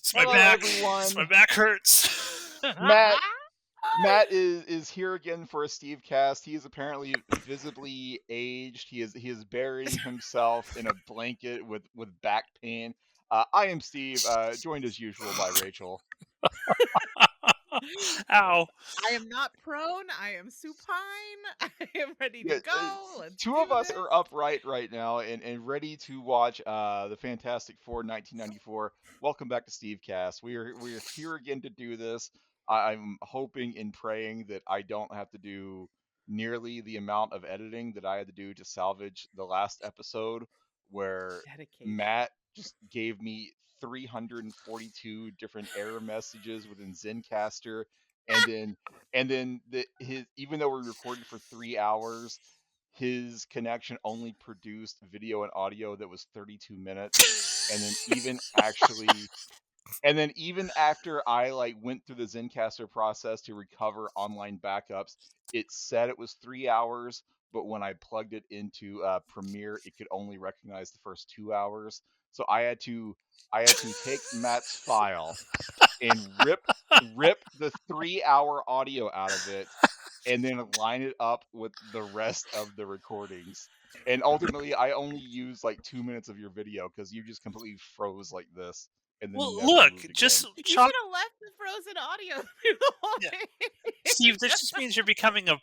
It's my Hello, back. My everyone. back hurts. Matt Matt is here again for a Stevecast. He is apparently visibly aged. He is burying himself in a blanket with back pain. I am Steve, joined as usual by Rachel. Ow. I am not prone. I am supine. I am ready to Yeah, go. Let's two of do us this. are upright right now and ready to watch the Fantastic Four 1994. Welcome back to Stevecast. We are here again to do this. I'm hoping and praying that I don't have to do nearly the amount of editing that I had to do to salvage the last episode where Dedication. Matt just gave me 342 different error messages within Zencaster, and then his, even though we recorded for 3 hours, his connection only produced video and audio that was 32 minutes, and then even after I like went through the Zencaster process to recover online backups, it said it was 3 hours, but when I plugged it into Premiere, it could only recognize the first 2 hours. So I had to take Matt's file and rip the 3 hour audio out of it and then line it up with the rest of the recordings. And ultimately, I only used like 2 minutes of your video because you just completely froze like this and then Well, never look, moved again. just You chalk. should have left the frozen audio through the whole Yeah. thing. Steve, this just means you're becoming a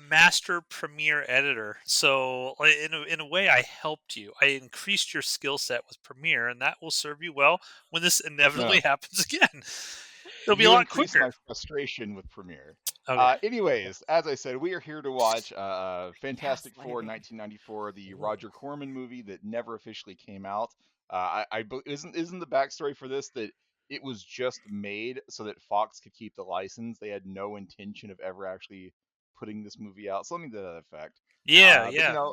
master Premiere editor. So, in a way, I helped you. I increased your skill set with Premiere, and that will serve you well when this inevitably No, happens again. It'll be a you lot increased quicker. my frustration with Premiere. Okay. Anyways, as I said, we are here to watch Fantastic Four Gaslighting. 1994, the Ooh. Roger Corman movie that never officially came out. Isn't the backstory for this that it was just made so that Fox could keep the license? They had no intention of ever actually putting this movie out, something to that effect. Yeah, But yeah.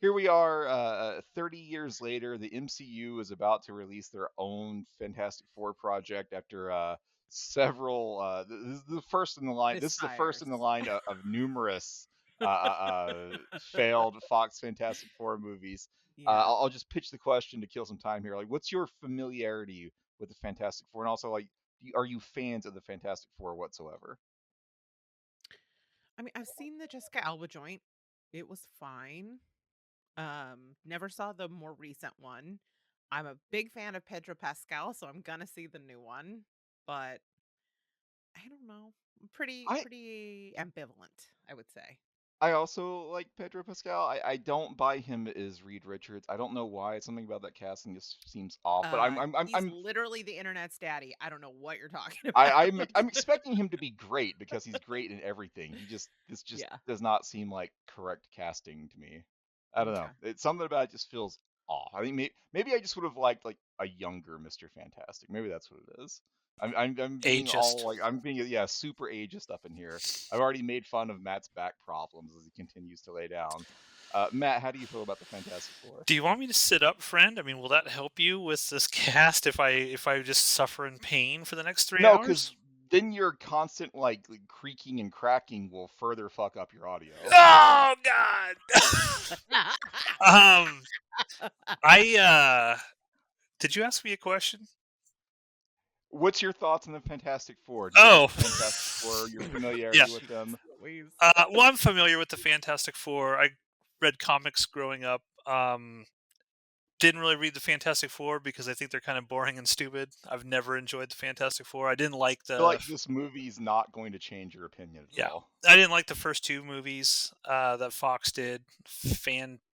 here we are, 30 years later. The MCU is about to release their own Fantastic Four project after several. This is the first in the line. This is the first Misfires. in the line of numerous failed Fox Fantastic Four movies. Yeah. I'll just pitch the question to kill some time here. Like, what's your familiarity with the Fantastic Four, and also like, are you fans of the Fantastic Four whatsoever? I mean, I've seen the Jessica Alba joint. It was fine. Never saw the more recent one. I'm a big fan of Pedro Pascal, so I'm gonna see the new one. But I don't know. Pretty I pretty ambivalent, I would say. I also like Pedro Pascal. I don't buy him as Reed Richards. I don't know why. Something about that casting just seems off. But He's literally the internet's daddy. I don't know what you're talking I'm about. expecting him to be great because he's great in everything. This just Yeah. does not seem like correct casting to me. I don't know. Okay. It's something about it just feels off. I think maybe I just would have liked like a younger Mr. Fantastic. Maybe that's what it is. I'm being all Ageist. like I'm being yeah super ageist up in here. I've already made fun of Matt's back problems as he continues to lay down. Matt, how do you feel about the Fantastic Four? Do you want me to sit up, friend? I mean, will that help you with this cast if I just suffer in pain for the next three No, because hours? then your constant like creaking and cracking will further fuck up your audio. Oh God. um, I did you ask me a question? What's your thoughts on the Fantastic Four? Do you like Oh, the Fantastic Four? Your familiarity yeah. with them? Please. Well, I'm familiar with the Fantastic Four. I read comics growing up. Didn't really read the Fantastic Four because I think they're kind of boring and stupid. I've never enjoyed the Fantastic Four. I didn't like I feel like this movie's not going to change your opinion at yeah, all. I didn't like the first two movies that Fox did.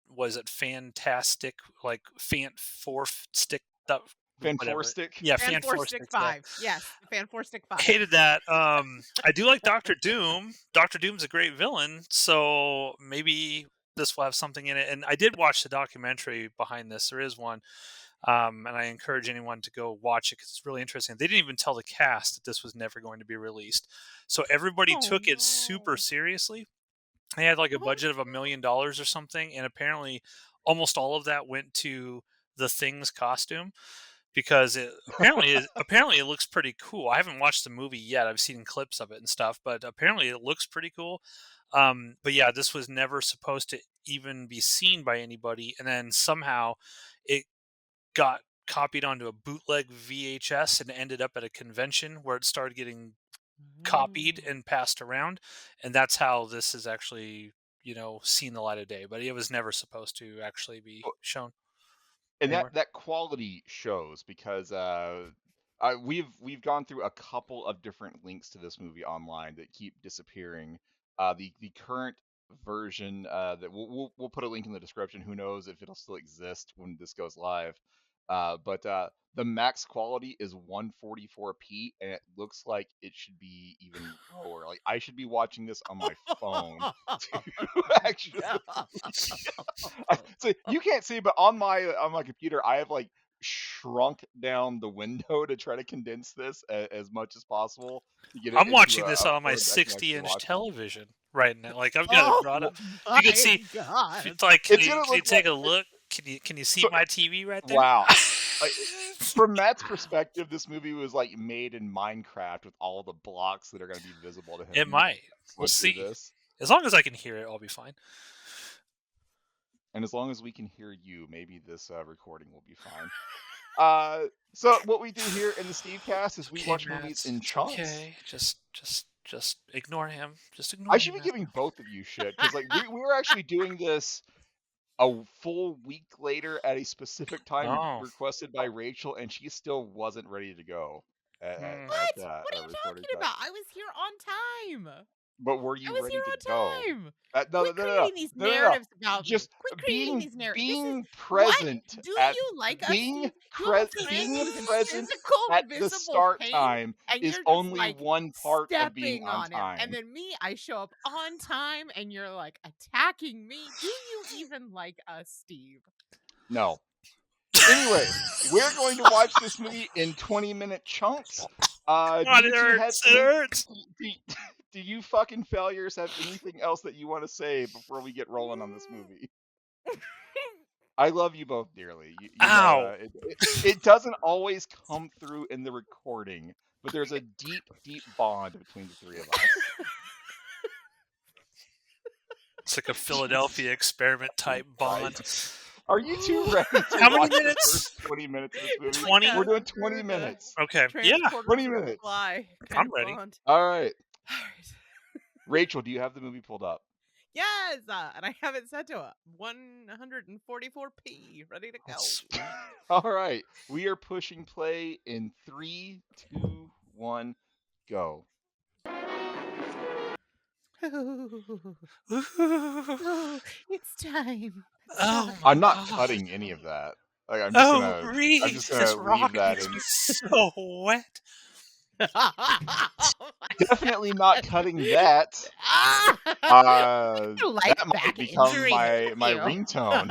Was it Fantastic? Like Fan Four Stick? Fan Four Whatever. Stick? Yeah, Fan Fan Four Four Stick Stick. Yeah, 5. Yes, Fan Four Stick 5. hated that. I do like Doctor Doom. Doctor Doom's a great villain, so maybe this will have something in it. And I did watch the documentary behind this. There is one, and I encourage anyone to go watch it because it's really interesting. They didn't even tell the cast that this was never going to be released, so everybody Oh took it super no. seriously. They had like a Oh budget of $1 million or something, and apparently, almost all of that went to the Thing's costume because apparently it looks pretty cool. I haven't watched the movie yet. I've seen clips of it and stuff, but apparently it looks pretty cool. But yeah, this was never supposed to even be seen by anybody, and then somehow it got copied onto a bootleg VHS and ended up at a convention where it started getting copied Mm. and passed around, and that's how this is actually, seen the light of day. But it was never supposed to actually be shown And that anywhere. that quality shows because we've gone through a couple of different links to this movie online that keep disappearing. The current version that we'll put a link in the description. Who knows if it'll still exist when this goes live? But the max quality is 144p, and it looks like it should be even lower. Like I should be watching this on my phone to actually. So you can't see, but on my computer, I have like shrunk down the window to try to condense this as much as possible to get it I'm into watching a, this a on my form that I can actually 60-inch watch it. television right now. Like I've got it Oh brought up. You can my see. If god. it's like, It's gonna can you look like take a look? Can you see so. my TV right there? Wow. Like, from Matt's perspective, this movie was like made in Minecraft with all the blocks that are going to be visible to It him might. We'll going through see. this. As long as I can hear it, I'll be fine. And as long as we can hear you, maybe this recording will be fine. So what we do here in the Stevecast It's is we okay, watch movies Matt. in It's chunks. okay. Just ignore him. Just I ignore should him, be Matt. giving both of you shit because like we were actually doing this a full week later at a specific time Oh. requested by Rachel, and she still wasn't ready to go Hmm. What? What are you recording talking time. about? I was here on time. But were I you was ready here to go? on time. No, no, Quit no, no, creating these no, no, no. narratives about me. Just Quit creating being these narratives. This is being what? present Do at you like us, being Steve? You have a friend being who's in present physical, at the visible start pain, time and is you're just only like one part of being stepping on on him. And time. then me, I show up on time, and you're like attacking me. Do you even like us, Steve? No. Anyways, we're going to watch this movie in 20-minute chunks. Do God, you it two have hurts. It any? hurts. Do you fucking failures have anything else that you want to say before we get rolling on this movie? I love you both dearly. You know Ow. that it doesn't always come through in the recording, but there's a deep, deep bond between the three of us. It's like a Philadelphia experiment type bond. Christ. Are you two ready to How many watch the minutes? first 20 minutes of this movie? 20? We're doing 20 minutes. Okay. Yeah. Transporters 20 of minutes. Fly kind I'm of ready. bond. All right. All right. Rachel, do you have the movie pulled up? Yes, and I have it set to 144p, ready to go. All right. We are pushing play in 3, 2, 1, go. Oh, it's time. Oh my I'm not god. cutting any of that. Like I'm Oh, just Reese, this gonna leave rock that makes in. me so wet. Definitely not cutting that. Like That might back become injury, my you. ringtone.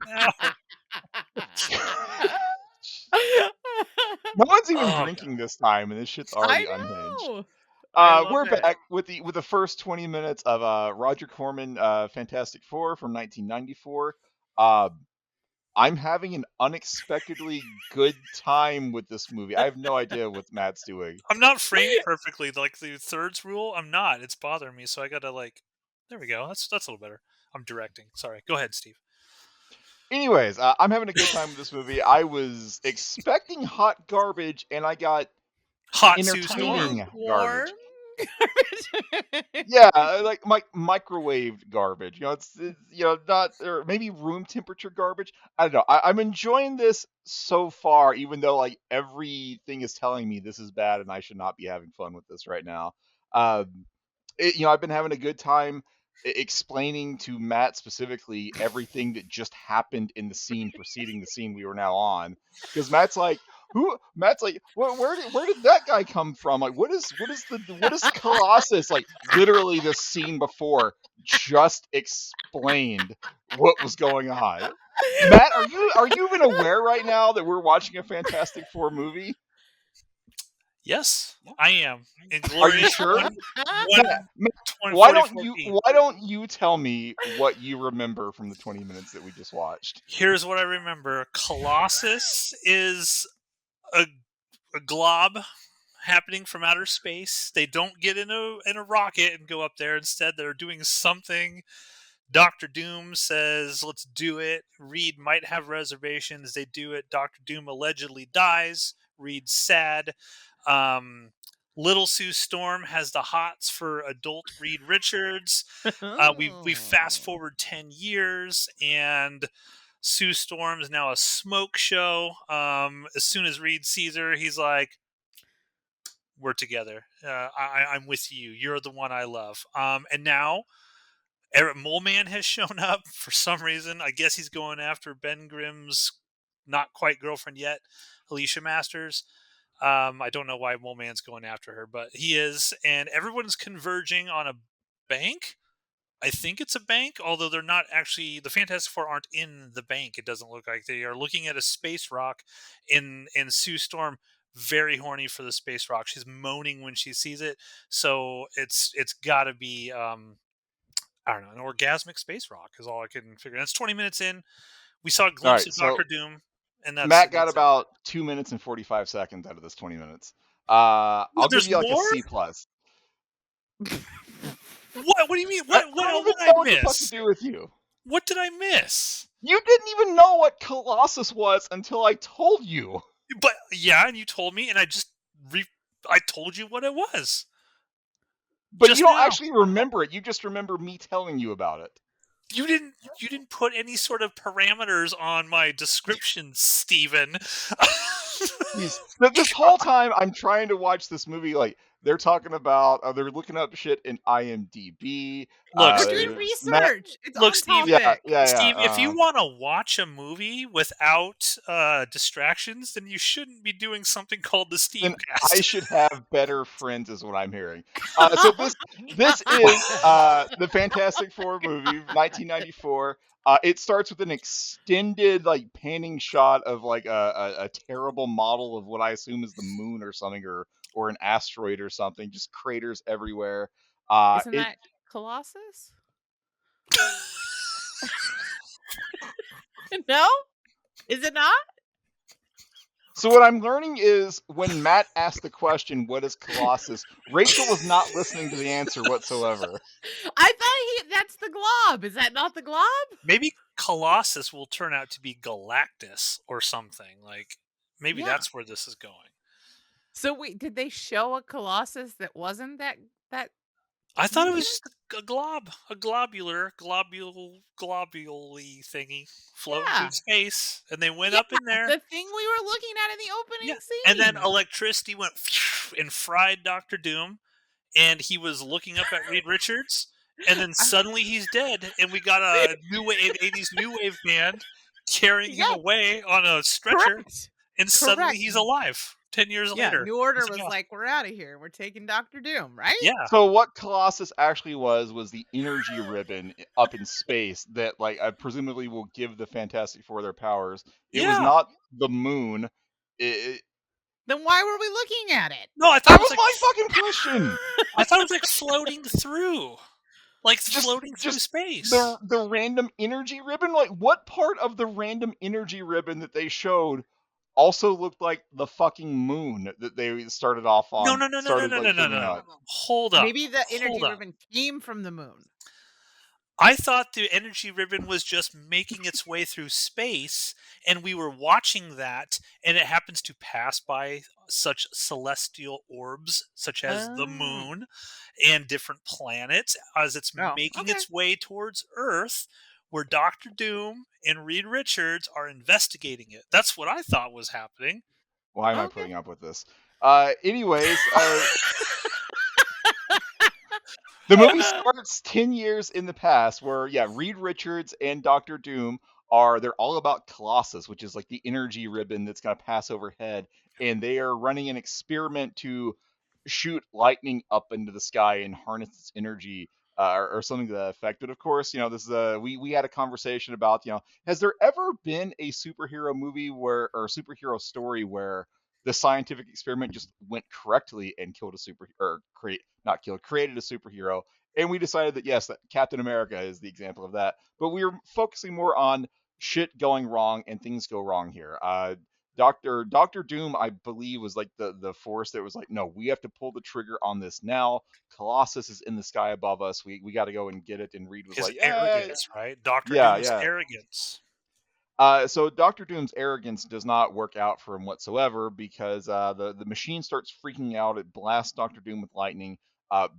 Ow. No one's even Oh, drinking this time, and this shit's already I unhinged. know. I love We're it. back with the first 20 minutes of Roger Corman Fantastic Four from 1994. I'm having an unexpectedly good time with this movie. I have no idea what Matt's doing. I'm not framed perfectly. Like the thirds rule, I'm not. It's bothering me, so I gotta like. There we go. That's a little better. I'm directing. Sorry. Go ahead, Steve. Anyways, I'm having a good time with this movie. I was expecting hot garbage, and I got Hot Sue Storm. entertaining Warm garbage. Yeah, like microwaved garbage. It's not, or maybe room temperature garbage. I don't know. I'm enjoying this so far, even though like everything is telling me this is bad and I should not be having fun with this right now. Um, I've been having a good time explaining to Matt specifically everything that just happened in the scene preceding the scene we were now on, because Matt's like, who? Matt's like, where did that guy come from? Like, what is Colossus? Like, literally, the scene before just explained what was going on. Matt, are you even aware right now that we're watching a Fantastic Four movie? Yes, I am. Are you Inglorious sure? one, Matt, 20, why 44 don't p. you tell me what you remember from the 20 minutes that we just watched? Here's what I remember. Colossus is a glob happening from outer space. They don't get in a rocket and go up there. Instead, they're doing something Doctor Doom says, "Let's do it." Reed might have reservations. They do it. Doctor Doom allegedly dies. Reed's sad. Um, Little Sue Storm has the hots for adult Reed Richards. We fast Oh. forward 10 years, and Sue Storm is now a smoke show. As soon as Reed sees her, he's like, "We're together. I'm with you. You're the one I love." And now Eric Moleman has shown up for some reason. I guess he's going after Ben Grimm's not quite girlfriend yet, Alicia Masters. I don't know why Moleman's going after her, but he is, and everyone's converging on a bank. I think it's a bank, although they're not actually. The Fantastic Four aren't in the bank. It doesn't look like they are looking at a space rock. In Sue Storm, very horny for the space rock. She's moaning when she sees it. So it's got to be I don't know, an orgasmic space rock is all I can figure. And it's 20 minutes in. We saw a All glimpse right, of so Doctor Doom, and Matt got that's it. about 2 minutes and 45 seconds out of this 20 minutes. What? I'll give There's you like a more? C plus. What? What do you mean? I, What? I don't What? even What did I know what the fuck to miss? do with you. What did I miss? You didn't even know what Colossus was until I told you. But yeah, and you told me, and I told you what it was But you just don't now. actually remember it. You just remember me telling you about it. You didn't put any sort of parameters on my description, Steven. This whole time I'm trying to watch this movie, like they're talking about, they're looking up shit in IMDb. Look, We're doing Steve. Matt, research. It's Look, on Steve. yeah, topic. yeah, Steve, if yeah. you want to watch a movie without distractions, then you shouldn't be doing something called the Then I Stevecast. should have better friends, is what I'm hearing. So this is the Fantastic Four movie, 1994. It starts with an extended, like, panning shot of like a terrible model of what I assume is the moon or something, or an asteroid or something. Just craters everywhere. Isn't It that Colossus? No? Is it not? So what I'm learning is when Matt asked the question, "What is Colossus?" Rachel was not listening to the answer whatsoever. I thought that's the glob. Is that not the glob? Maybe Colossus will turn out to be Galactus or something. Like maybe Yeah. that's where this is going. So wait, did they show a Colossus that wasn't that I thought it was mutant? just a glob, a globule thingy floating through Yeah. space, and they went Yeah, up in there. the thing we were looking at in the Yeah, opening and then scene. electricity went and fried Doctor Doom, and he was looking up at Reed Richards, and then I- suddenly he's dead, and we got a new wave, an '80s new wave band carrying him yeah, away on a stretcher, correct. and suddenly Correct. he's alive 10 years Yeah, later. New Order He's like, was "Oh, like, "We're out of here. We're taking Doctor Doom," right? yeah, So what Colossus actually was the energy ribbon up in space that, like, presumably will give the Fantastic Four their powers. It was yeah." not the moon. It, Then why were we looking at it? No, I thought that it was was like my fucking question. I thought it was like floating through. Like Just floating through just space. the random energy ribbon. Like, what part of the random energy ribbon that they showed also looked like the fucking moon that they started off No, on? no, no, no, no, Started no, like no, no, shooting no. out. Hold up. Maybe the Hold energy up. ribbon came from the moon. I thought the energy ribbon was just making its way through space, and we were watching that, and it happens to pass by such celestial orbs, such as the Oh. moon and different planets, as it's Oh, making okay. its way towards Earth, where Doctor Doom and Reed Richards are investigating it. That's what I thought was happening. Why am I Okay. putting up with this? Anyways, the movie starts 10 years in the past where, yeah, Reed Richards and Doctor Doom they're all about Colossus, which is like the energy ribbon that's going to pass overhead. And they are running an experiment to shoot lightning up into the sky and harness its energy, or something to that effect. But of course, this is we had a conversation about, has there ever been a superhero movie or superhero story where the scientific experiment just went correctly and killed a super or create not killed created a superhero? And we decided that yes, that Captain America is the example of that. But we were focusing more on shit going wrong and things go wrong here. Doctor Doom, I believe, was like the force that was like, no, we have to pull the trigger on this now. Colossus is in the sky above us. We got to go and get it. And Reed was His like, yeah, arrogance, right? Doctor yeah, Doom's yeah. arrogance. So Doctor Doom's arrogance does not work out for him whatsoever because the machine starts freaking out. It blasts Doctor Doom with lightning.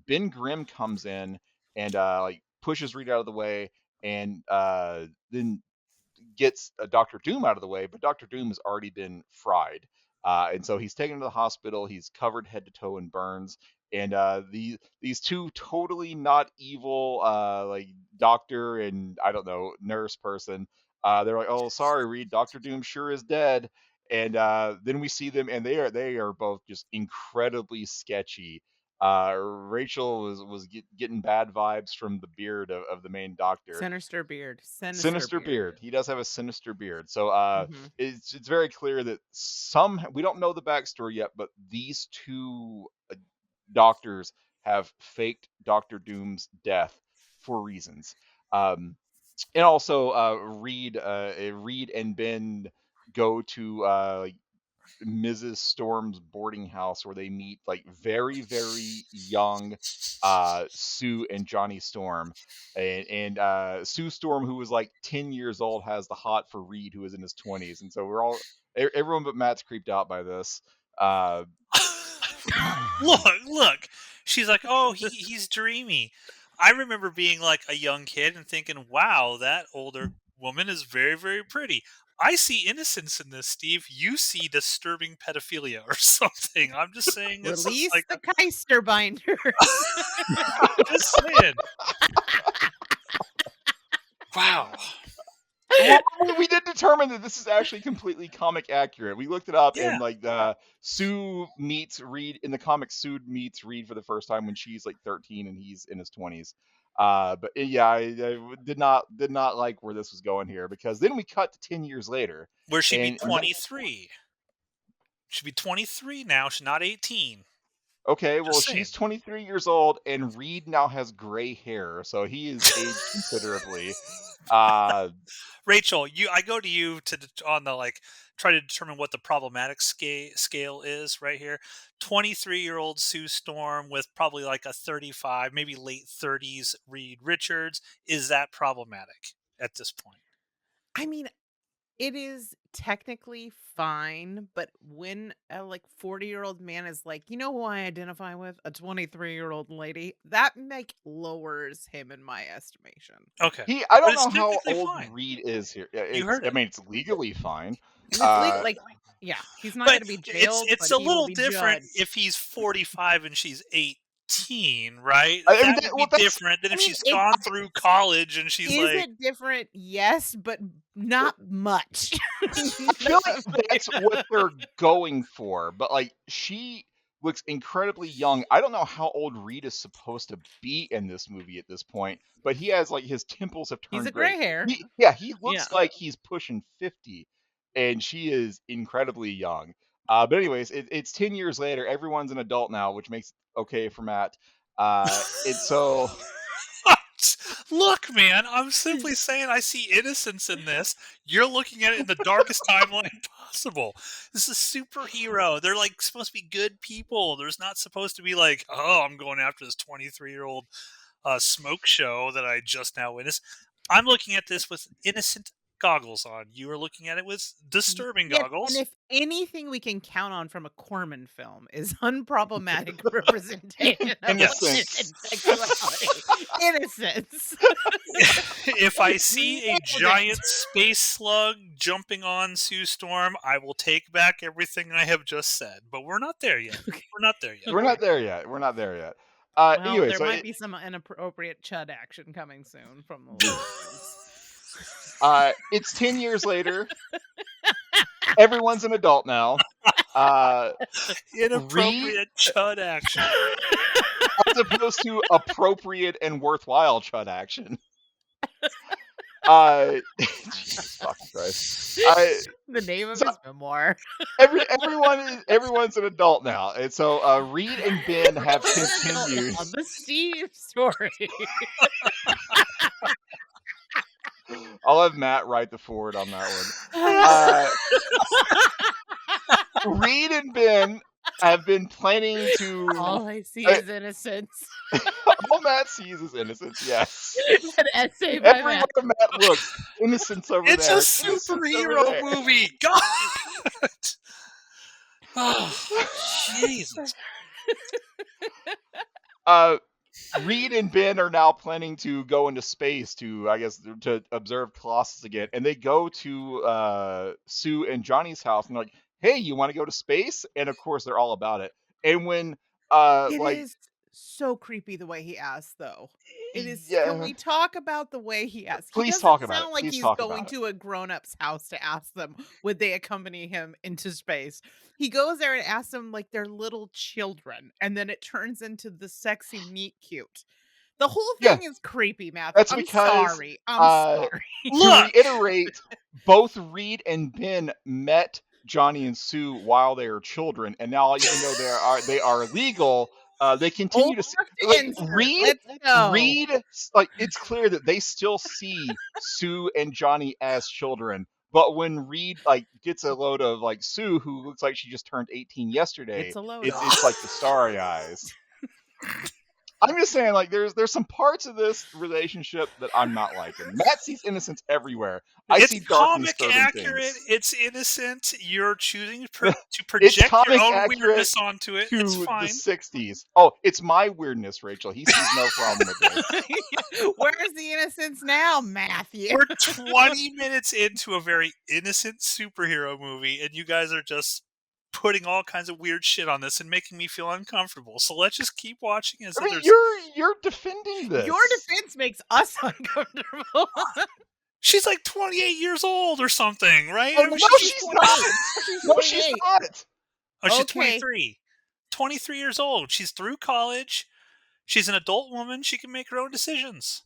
Ben Grimm comes in and like pushes Reed out of the way, and then gets Doctor Doom out of the way. But Doctor Doom has already been fried, and so he's taken to the hospital. He's covered head to toe in burns. And these two totally not evil like doctor and I don't know nurse person, they're like, oh sorry Reed, Doctor Doom sure is dead. And then we see them, and they are both just incredibly sketchy. Rachel was getting bad vibes from the beard of the main doctor. Sinister beard. Sinister Sinister beard. beard. He does have a sinister beard. So Mhm. it's very clear that we don't know the backstory yet, but these two doctors have faked Doctor Doom's death for reasons. And also Reed and Ben go to Mrs. Storm's boarding house where they meet like very, very young Sue and Johnny Storm. And Sue Storm, who was like 10 years old, has the hot for Reed, who is in his 20s. And so everyone but Matt's creeped out by this. Look. She's like, oh, he's dreamy. I remember being like a young kid and thinking, wow, that older woman is very, very pretty. I see innocence in this, Steve. You see disturbing pedophilia or something. I'm just saying it's Release like the Keister binders. just saying. Wow. Well, we did determine that this is actually completely comic accurate. We looked it up, Yeah. and like Sue meets Reed in the comic. Sue meets Reed for the first time when she's like 13 and he's in his 20s. But yeah, I did not like where this was going here, because then we cut to 10 years later, Where she'd be and 23. She'd be 23 now. She's not 18. okay, well Just saying. she's 23 years old, and Reed now has gray hair, so he is aged considerably. Rachel, I go to you on the try to determine what the problematic scale is right here. 23-year-old Sue Storm with probably like a 35, maybe late 30s Reed Richards. Is that problematic at this point? I mean, it is technically fine, but when a 40-year-old man is like, you know who I identify with? A 23-year-old lady, that lowers him in my estimation. Okay. I But don't it's know how technically old fine. Reed is here. Yeah, You heard I it. mean, it's legally fine. It's legal, yeah, he's not going But to be jailed, it's but a he will little be different judged. if he's 45 and she's 18, right? I mean, That would be different than I if mean, she's gone through college and she's is like, it different? Yes, but not much. I feel like that's what they're going for, but like she looks incredibly young. I don't know how old Reed is supposed to be in this movie at this point, but he has like his temples have He's turned a gray. gray hair. He looks Yeah. like he's pushing 50, and she is incredibly young. But anyways, it's 10 years later. Everyone's an adult now, which makes it okay for Matt. And so look, man, I'm simply saying I see innocence in this. You're looking at it in the darkest timeline possible. This is a superhero. They're like supposed to be good people. There's not supposed to be like, oh, I'm going after this 23-year-old smoke show that I just now witnessed. I'm looking at this with innocent goggles on. You are looking at it with disturbing Yes, goggles. and if anything we can count on from a Corman film is unproblematic representation of Innocence. sexuality. Innocence. If I see a giant space slug jumping on Sue Storm, I will take back everything I have just said. But we're not there yet. We're not there yet. We're not there yet. We're not there yet. Well, Anyway, there so might be some inappropriate chud action coming soon from the listeners. It's 10 years later. Everyone's an adult now. Inappropriate chud action. As opposed to appropriate and worthwhile chud action. Jesus fucking Christ. The name of his memoir. Everyone's an adult now. And so Reed and Ben have continued. The Steve story. I'll have Matt write the forward on that one. Reed and Ben have been planning to. All I see is innocence. All Matt sees is innocence. Yes. An essay by Everywhere Matt. Matt looks, innocence over It's there. a Innocence over superhero there. movie. God. Oh, Jesus. Reed and Ben are now planning to go into space to, I guess, to observe Colossus again, and they go to Sue and Johnny's house, and they're like, "Hey, you want to go to space?" And of course, they're all about it. And when, It like, is so creepy the way he asks, though. It is. Can yeah, we talk about the way he asks? He please doesn't talk about it. sound like Please he's talk going about it. to a grown-up's house to ask them would they accompany him into space. He goes there and asks them like they're little children, and then it turns into the sexy meet cute. The whole Yeah, thing is creepy, Matthew. that's I'm because, sorry. I'm uh, sorry. to Look, reiterate, both Reed and Ben met Johnny and Sue while they are children, and now even though they are legal, they Old continue to see, enough to like insert. Reed. Let's go. Like it's clear that they still see Sue and Johnny as children. But when Reed like gets a load of like Sue, who looks like she just turned 18 yesterday, It's a load it's of. it's like the starry eyes. I'm just saying, like, there's some parts of this relationship that I'm not liking. Matt sees innocence everywhere. I it's see dark and comic disturbing accurate. things. It's innocent. You're choosing to It's project your comic own accurate weirdness onto it. It's to the fine. 60s. Oh, it's my weirdness, Rachel. He sees no problem with this. Where's the innocence now, Matthew? We're 20 minutes into a very innocent superhero movie, and you guys are just putting all kinds of weird shit on this and making me feel uncomfortable. So let's just keep watching as I if mean, there's. you're defending this. Your defense makes us uncomfortable. She's like 28 years old or something, right? Oh, I mean, no, she's 28. not. She's No, she's 28. not. Oh, she's Okay. 23. 23 years old. She's through college. She's an adult woman. She can make her own decisions.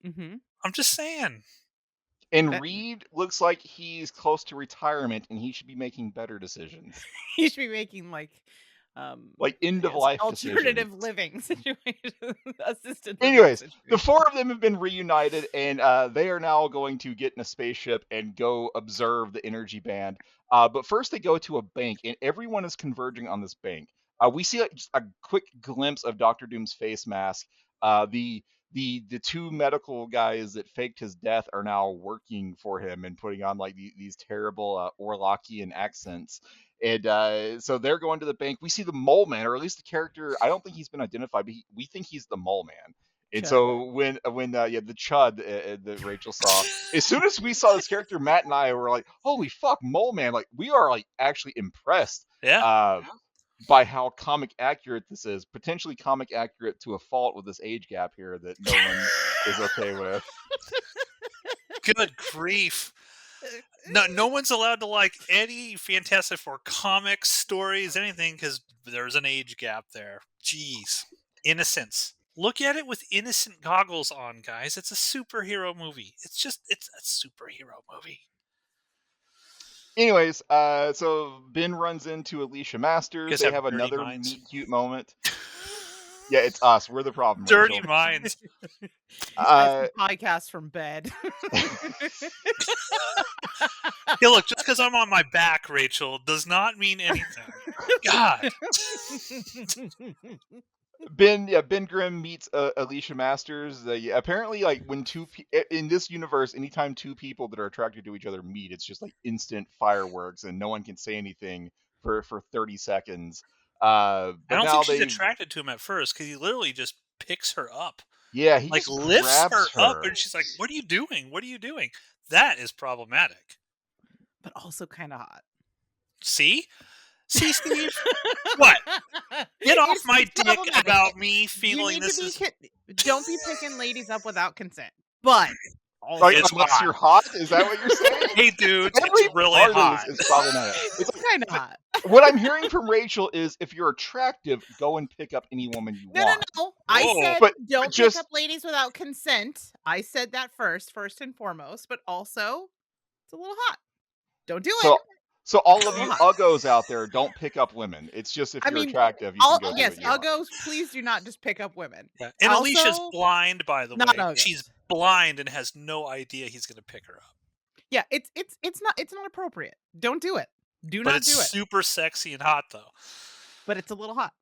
Mm-hmm. I'm just saying. And Reed looks like he's close to retirement, and he should be making better decisions, He should be making like end of life alternative decisions. living situation, assisted living Anyways, the situation. four of them have been reunited, and they are now going to get in a spaceship and go observe the energy band. But first, they go to a bank, and everyone is converging on this bank. We see like, just a quick glimpse of Doctor Doom's face mask. The two medical guys that faked his death are now working for him and putting on like these terrible Orlockian accents. And so they're going to the bank. We see the Mole Man, or at least the character. I don't think he's been identified, but we think he's the Mole Man. And Chud. so when the Chud that Rachel saw, as soon as we saw this character, Matt and I were like, "Holy fuck, Mole Man!" Like we are like actually impressed Yeah. by how comic accurate this is. Potentially comic accurate to a fault with this age gap here that no one is okay with. Good grief. No one's allowed to like any Fantastic Four comics, stories, anything, because there's an age gap there. Jeez. Innocence. Look at it with innocent goggles on, guys. It's a superhero movie. It's a superhero movie. Anyways, so Ben runs into Alicia Masters. Guys They have have dirty another minds. meet cute moment. Yeah, it's us. We're the problem. Dirty Rachel. minds. As a podcast from bed. Hey, look, just because I'm on my back, Rachel, does not mean anything. God. Ben Grimm meets Alicia Masters. Apparently, like when in this universe, anytime two people that are attracted to each other meet, it's just like instant fireworks, and no one can say anything for 30 seconds. I But don't now think she's attracted to him at first because he literally just picks her up. yeah, he Like just lifts grabs her up and she's like, "What are you doing? What are you doing?" That is problematic. But also kind of hot. See, Steve? What? Get off It's my dick problematic. about me You feeling need this to be is. don't be picking ladies up without consent. But also, like It's unless hot. you're hot. Is that what you're saying? Hey, dudes, Every it's really part hot. of this is problematic. it's kind of hot. What I'm hearing from Rachel is, if you're attractive, go and pick up any woman you want. No. I Whoa. said But don't just- pick up ladies without consent. I said that first and foremost. But also, it's a little hot. Don't do it. So all of you uggos out there, don't pick up women. It's just if you're attractive, you can go do yes, what you want. uggos, please do not just pick up women. Yeah. And Also, Alicia's blind, by the not way. uggos. She's blind and has no idea he's going to pick her up. Yeah, it's not appropriate. Don't do it. Do But not it's do it. super sexy and hot, though. But it's a little hot.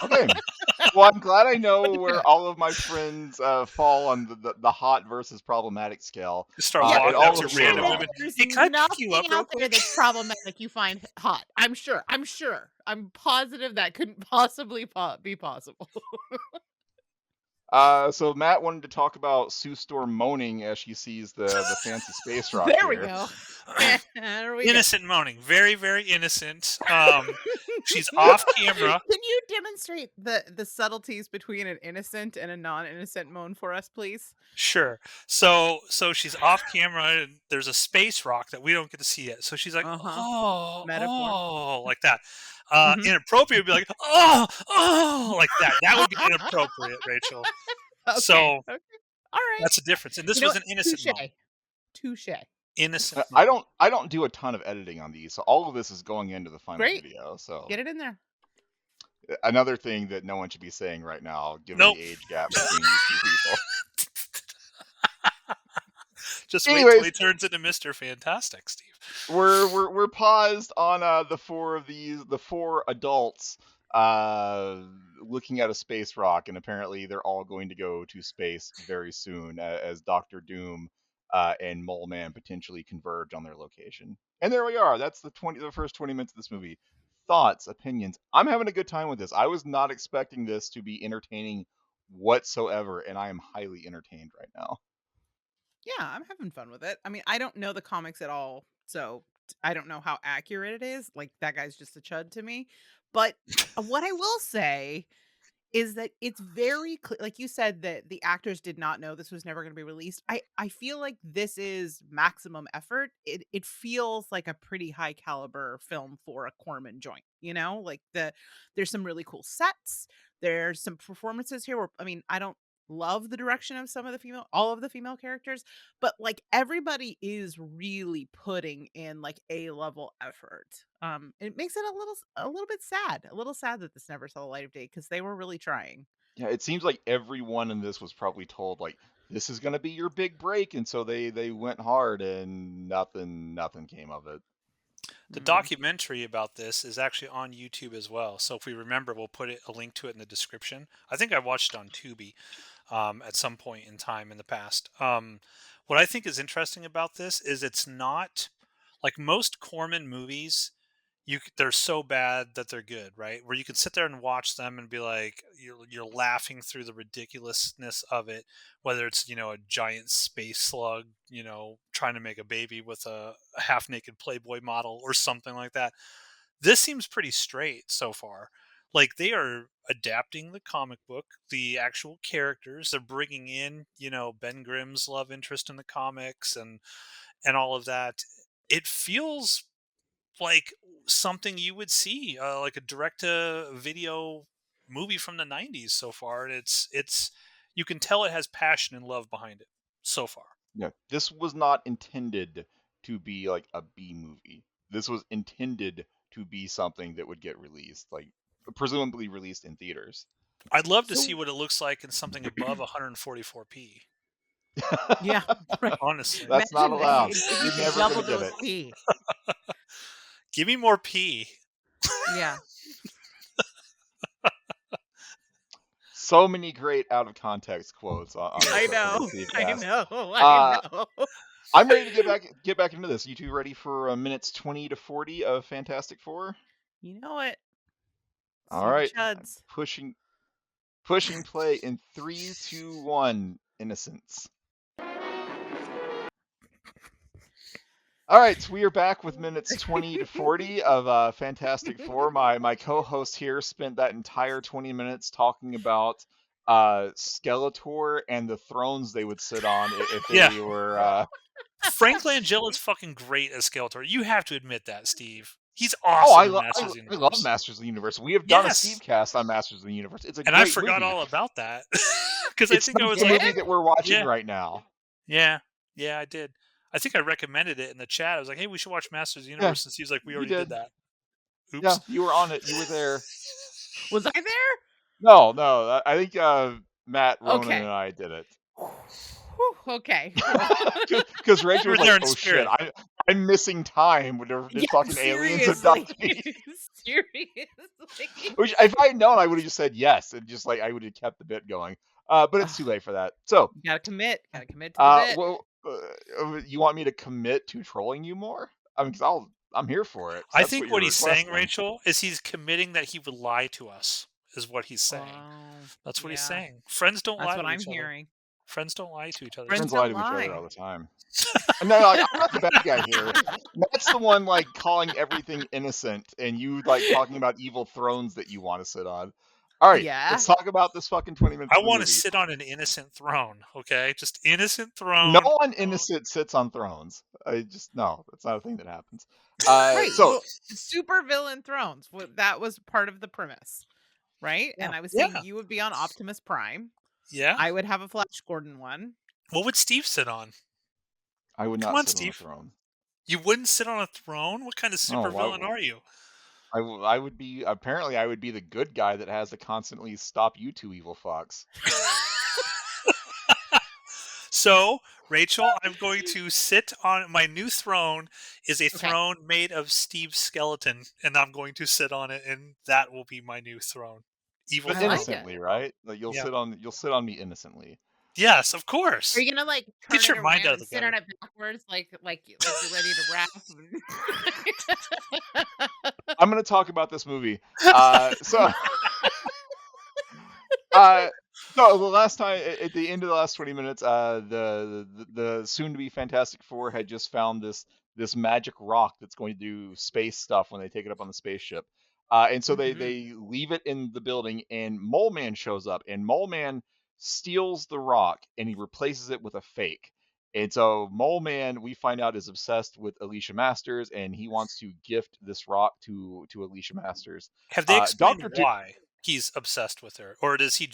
Okay. Well, I'm glad I But know do where it. all of my friends fall on the hot versus problematic scale. You start Yeah, And walking up all to of pretend you are random wrong. women. that there's Hey, can I pick you nothing up real out there quick? that's problematic you find hot. I'm sure. I'm positive that couldn't possibly be possible. So Matt wanted to talk about Sue Storm moaning as she sees the fancy space rock There we here. go. There we go. Innocent moaning. Very, very innocent. She's off camera. Can you demonstrate the subtleties between an innocent and a non-innocent moan for us, please? Sure. So she's off camera and there's a space rock that we don't get to see yet. So she's like, Uh-huh. oh, Metaphor. oh, like that. Mhm. Inappropriate would be like, oh, oh, like that. That would be inappropriate, Rachel. Okay. So Okay. All right. that's a difference. And You this know was what? an innocent Touche. moan. Touche. Innocent I moan. don't do a ton of editing on these, so all of this is going into the final Great. video. So Get it in there. another thing that no one should be saying right now, given Nope. the age gap between these two people. Just wait till he Anyways, turns into Mr. Fantastic, Steve. we're paused on the four adults looking at a space rock, and apparently they're all going to go to space very soon as Doctor Doom and Mole Man potentially converge on their location. And there we are. That's the first 20 minutes of this movie. Thoughts, opinions. I'm having a good time with this. I was not expecting this to be entertaining whatsoever, and I am highly entertained right now. Yeah, I'm having fun with it. I mean, I don't know the comics at all, so I don't know how accurate it is. Like that guy's just a chud to me. But what I will say is that it's very like you said that the actors did not know this was never going to be released. I feel like this is maximum effort. It feels like a pretty high caliber film for a Corman joint, you know? Like there's some really cool sets. There's some performances here where I mean, I don't love the direction of some of the all of the female characters, but like everybody is really putting in like a level effort. It makes it a little bit sad, a little sad that this never saw the light of day because they were really trying. Yeah, it seems like everyone in this was probably told like this is gonna be your big break, and so they went hard, and nothing came of it. The Mm. documentary about this is actually on YouTube as well. So if we remember, we'll put a link to it in the description. I think I watched it on Tubi at some point in time in the past. What I think is interesting about this is it's not like most Corman movies. They're so bad that they're good, right? Where you can sit there and watch them and be like, you're laughing through the ridiculousness of it, whether it's a giant space slug, trying to make a baby with a half naked Playboy model or something like that. This seems pretty straight so far. Like they are adapting the comic book, the actual characters. They're bringing in, Ben Grimm's love interest in the comics and all of that. It feels like something you would see, like a direct to video movie from the 90s so far. And it's you can tell it has passion and love behind it so far. Yeah, this was not intended to be like a B movie. This was intended to be something that would get released, like presumably released in theaters. I'd love to see So what it looks like in something above 144p. yeah, right. Honestly, That's not Imagine allowed. if you You're could never double gonna get those it. P. give me more p. Yeah. So many great out of context quotes on I this episode of know. I Stevecast. know. I Uh, know. I'm ready to get back into this. You two ready for minutes 20 to 40 of Fantastic Four? You know what? All See the right, I'm chuds. pushing play in 3, 2, 1. Innocence. All right, so we are back with minutes 20 to 40 of Fantastic Four. My co-host here spent that entire 20 minutes talking about Skeletor and the thrones they would sit on if Yeah, they were. Frank Langella's fucking great as Skeletor. You have to admit that, Steve. He's Oh, awesome in Masters of the I love Universe. Masters of the Universe. We have done a Yes, Stevecast on Masters of the Universe. It's a and I great forgot movie. all about that because I It's think I not was the like, movie that we're watching yeah, right now. yeah, yeah, I did. I think I recommended it in the chat. I was like, hey, we should watch Masters of the Yeah, Universe, and Steve's like, we you already did did. that. Yeah, Oops. you were on it. You were there. Was I there? No, I think Matt, Ronan, Okay. and I did it. Whew, okay. Because Rachel You were was there like, in "Oh shit, spirit. I I'm missing time when the Yeah, fucking aliens seriously. abduct me. Seriously. Which, if I had known, I would have just said yes, and just like I would have kept the bit going. But it's too Ugh, late for that. So, gotta commit to the bit. well, you want me to commit to trolling you more? I mean, because I'm here for it. 'Cause I that's what think you're what he's saying, requesting. Rachel, is he's committing that he would lie to us. Is what he's saying. Oh, That's what he's yeah, saying. Friends don't that's lie what to I'm each other. hearing. Friends don't lie to each other, Friends Friends Steve. lie don't to each other all lie. the time. And no, like I'm not the bad guy here. Matt's the one like calling everything innocent, and you like talking about evil thrones that you want to sit on. All right, Yeah. let's talk about this fucking 20 minutes I of the want to movie. sit on an innocent throne. Okay, just innocent No throne. one innocent sits on thrones. I just no, that's not a thing that happens. Right. So Well, super villain thrones. That was part of the premise, right? yeah, And I was saying Yeah, you would be on Optimus Prime. yeah. I would have a Flash Gordon one. What would Steve sit on? I would Come not on, sit on a Steve. throne. You wouldn't sit on a throne? What kind of No, supervillain are you? I would be apparently I would be the good guy that has to constantly stop you two evil fucks. So, Rachel, I'm going to sit on my new throne is a Okay. throne made of Steve's skeleton, and I'm going to sit on it, and that will be my new throne. Evil But I like throne. it. innocently, right? Like Yeah. you'll sit on me innocently. Yes, of Are course. you gonna like turn Get it your mind out around of and the sit on gutter. it backwards like you're ready to rap? I'm gonna talk about this movie. So Uh, so the last time at the end of the last 20 minutes, the soon to be Fantastic Four had just found this magic rock that's going to do space stuff when they take it up on the spaceship. And so Mhm. they leave it in the building, and Mole Man shows up, and Mole Man steals the rock and he replaces it with a fake. And so Mole Man, we find out, is obsessed with Alicia Masters, and he wants to gift this rock to Alicia Masters. Have they explained Doctor Doom. why he's obsessed with her? Or does he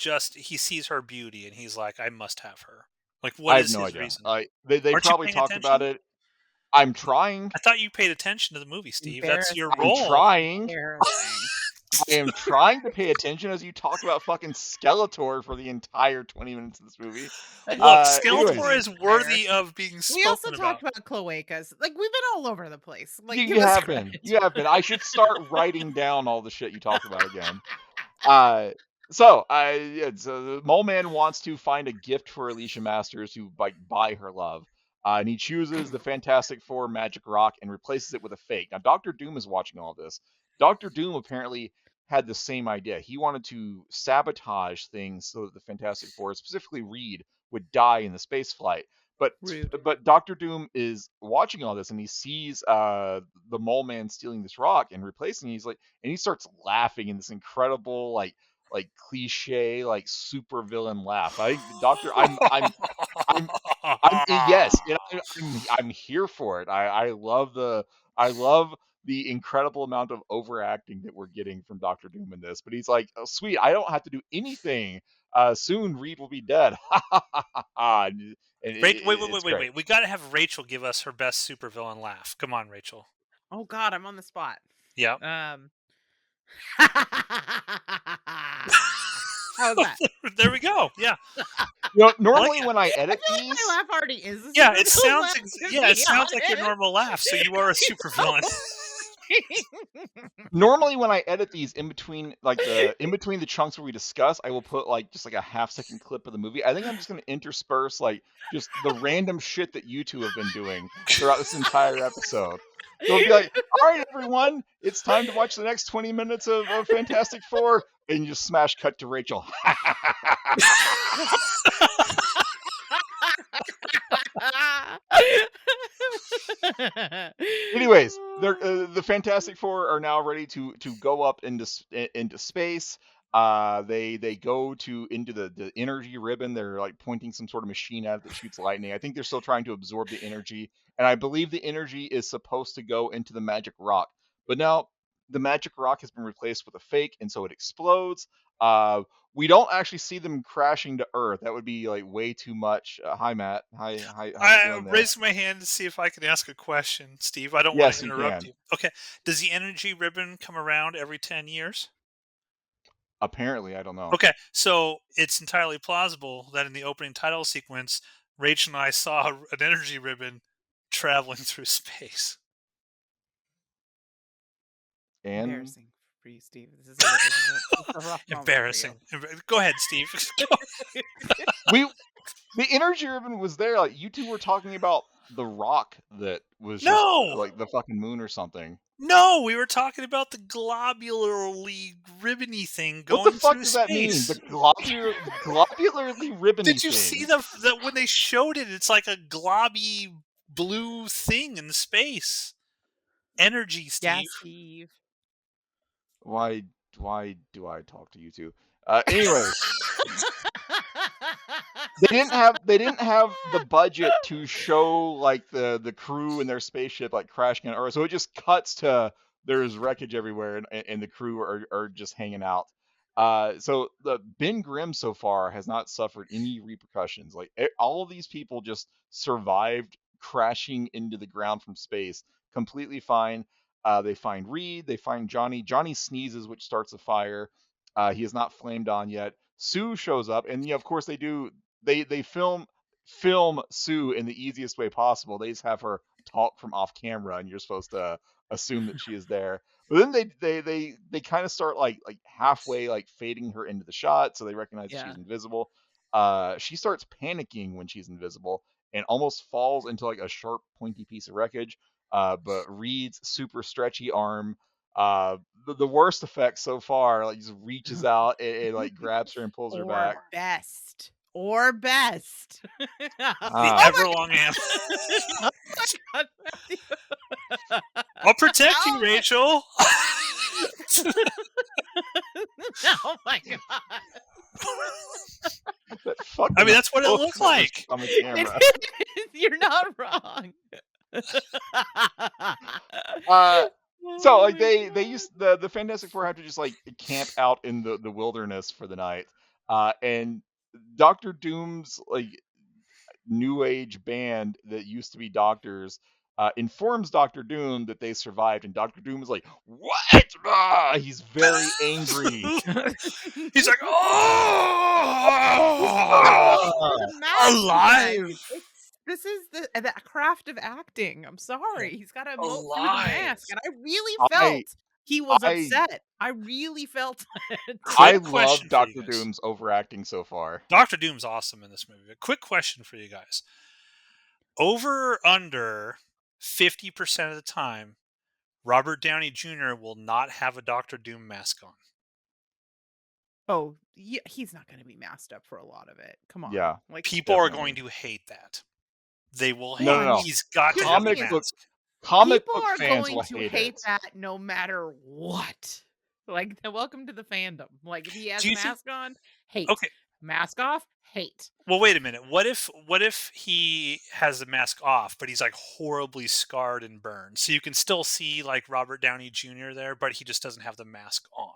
sees her beauty and he's like, I must have her? Like, I what have is no his idea. reason? They Aren't you probably paying talked about attention? it. I'm trying. I thought you paid attention to the movie, Steve. That's your Embarrassing. I'm role. trying. Embarrassing. I am trying to pay attention as you talk about fucking Skeletor for the entire 20 minutes of this movie. Look, Anyways, Skeletor is worthy of being We also spoken talked about. about cloacas. Like, we've been all over the place. Like, give you us have been. credit. You have been. I should start writing down all the shit you talked about again. Uh, so the Mole Man wants to find a gift for Alicia Masters to like buy her love. And he chooses the Fantastic Four magic rock and replaces it with a fake. Now, Doctor Doom is watching all this. Doctor Doom apparently had the same idea. He wanted to sabotage things so that the Fantastic Four, specifically Reed, would die in the space flight. But Rude. but Doctor Doom is watching all this and he sees the Mole Man stealing this rock and replacing it. He's like, and he starts laughing in this incredible like cliche like super villain laugh. I think Doctor I'm yes, and I'm here for it. I love the incredible amount of overacting that we're getting from Doctor Doom in this. But he's like, oh, sweet, I don't have to do anything. Soon Reed will be dead. And Wait, wait, wait, it's wait, wait, great. wait. We got to have Rachel give us her best supervillain laugh. Come on, Rachel. Oh God, I'm on the spot. Yeah. Um. How was that? There we go. Yeah. I like Normally it. when I I edit feel like my these, laugh already is a Yeah, super it villain sounds laugh, to yeah, it be sounds like your honest. normal laugh, so you are a supervillain. normally when I edit these in between the chunks where we discuss, I will put like just like a half-second clip of the movie. I think I'm just gonna intersperse like just the random shit that you two have been doing throughout this entire episode. So it'll be like, all right, everyone, it's time to watch the next 20 minutes of Fantastic Four, and you just smash cut to Rachel. Anyways, the Fantastic Four are now ready to go up into space. They go to into the energy ribbon. They're like pointing some sort of machine at it that shoots lightning. I think they're still trying to absorb the energy, and I believe the energy is supposed to go into the magic rock. But now the magic rock has been replaced with a fake, and so it explodes. Uh, we don't actually see them crashing to Earth. That would be like way too much. Hi, Matt. Hi, how you I doing there? raised my hand to see if I can ask a question, Steve. I don't want Yes, to you interrupt can. you. Okay. Does the energy ribbon come around every 10 years? Apparently, I don't know. Okay. So it's entirely plausible that in the opening title sequence, Rachel and I saw an energy ribbon traveling through space. And Embarrassing for you, Steve. This is a rough moment for you. Embarrassing. Go ahead, Steve. Go- we the energy ribbon was there. Like you two were talking about the rock that was just No, like the fucking moon or something. no, we were talking about the globularly ribbony thing What the going fuck through does that mean? The space. globularly ribbony Did you see thing. the when they showed it? It's like a globby blue thing in space. Energy, Yeah, Steve. Steve. Why why do I talk to you two? Anyway, they didn't have the budget to show like the crew and their spaceship like crashing on Earth, so it just cuts to there's wreckage everywhere and the crew are just hanging out. So the Ben Grimm so far has not suffered any repercussions. Like all of these people just survived crashing into the ground from space completely fine. They find Reed, they find Johnny. Johnny sneezes, which starts a fire. He is not flamed on yet. Sue shows up, and yeah, of course they do they film Sue in the easiest way possible. They just have her talk from off camera, and you're supposed to assume that she is there. But then they kind of start like halfway like fading her into the shot, so they recognize that Yeah. she's invisible. She starts panicking when she's invisible and almost falls into like a sharp, pointy piece of wreckage. But Reed's super stretchy arm, the worst effect so far, like just reaches out and like grabs her and pulls her Or back. best. Or best. The Ah, Everlong ham. Oh my god, Matthew. I'll protect you, Oh my Rachel. oh my god. that I fucking mean, that's what it hoof looked that was like. on the It camera. is. You're not wrong. Uh, so Oh like my they god. use the Fantastic Four have to just like camp out in the wilderness for the night. And Doctor Doom's like new age band that used to be doctors informs Doctor Doom that they survived, and Doctor Doom is like, "What?" He's very angry. He's like, He's oh, he's a mask, you guys. alive, This is the craft of acting. I'm sorry. He's got to emote through the alive. mask, and I really I felt he was I upset. I really felt it. I Quick love question for you Doctor guys. Doom's overacting so far. Doctor Doom's awesome in this movie. A quick question for you guys. Over or under 50% of the time, Robert Downey Jr. will not have a Doctor Doom mask on. Oh, yeah, he's not going to be masked up for a lot of it. Come on. Yeah, Like, People are going definitely. to hate that. They will No, hate. no, well, no. He's got to here's the have the thing Comic is, book mask. comic people book are fans going will to hate hate it. that no matter what. Like, welcome to the fandom. Like, if he has Do a you think? mask on, hate. Okay. Mask off, hate. Well, wait a minute. What if he has the mask off, but he's like horribly scarred and burned, so you can still see like Robert Downey Jr. there, but he just doesn't have the mask on.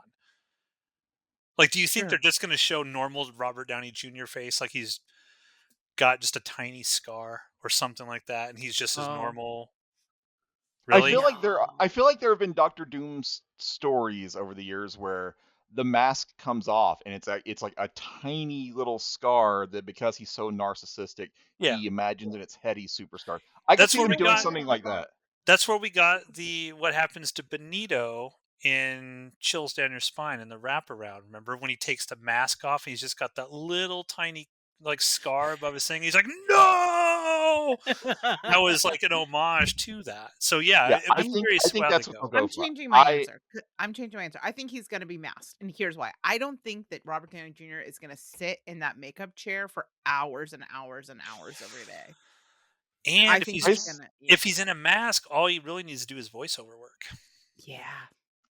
Like, do you think they're Sure. just going to show normal Robert Downey Jr. face, like he's got just a tiny scar or something like that, and he's just as Oh, normal? I Really? feel like no. there have been Doctor Doom's stories over the years where the mask comes off and it's like a tiny little scar that because he's so narcissistic, Yeah. he imagines in its head he's super scarred. I could That's see where him we doing got. something like that. That's where we got the what happens to Benito in Chills Down Your Spine in the wraparound. Remember when he takes the mask off and he's just got that little tiny like scar above his thing? He's like, no. That was like an homage to that. So yeah, Yeah, I'm I curious think how they that's what they'll go. go I'm for. changing my I answer. I'm changing my answer. I think he's going to be masked. And here's why. I don't think that Robert Downey Jr. is going to sit in that makeup chair for hours and hours and hours every day. I And if think I he's he's s- going to, if he's in a mask, all he really needs to do is voiceover work. yeah,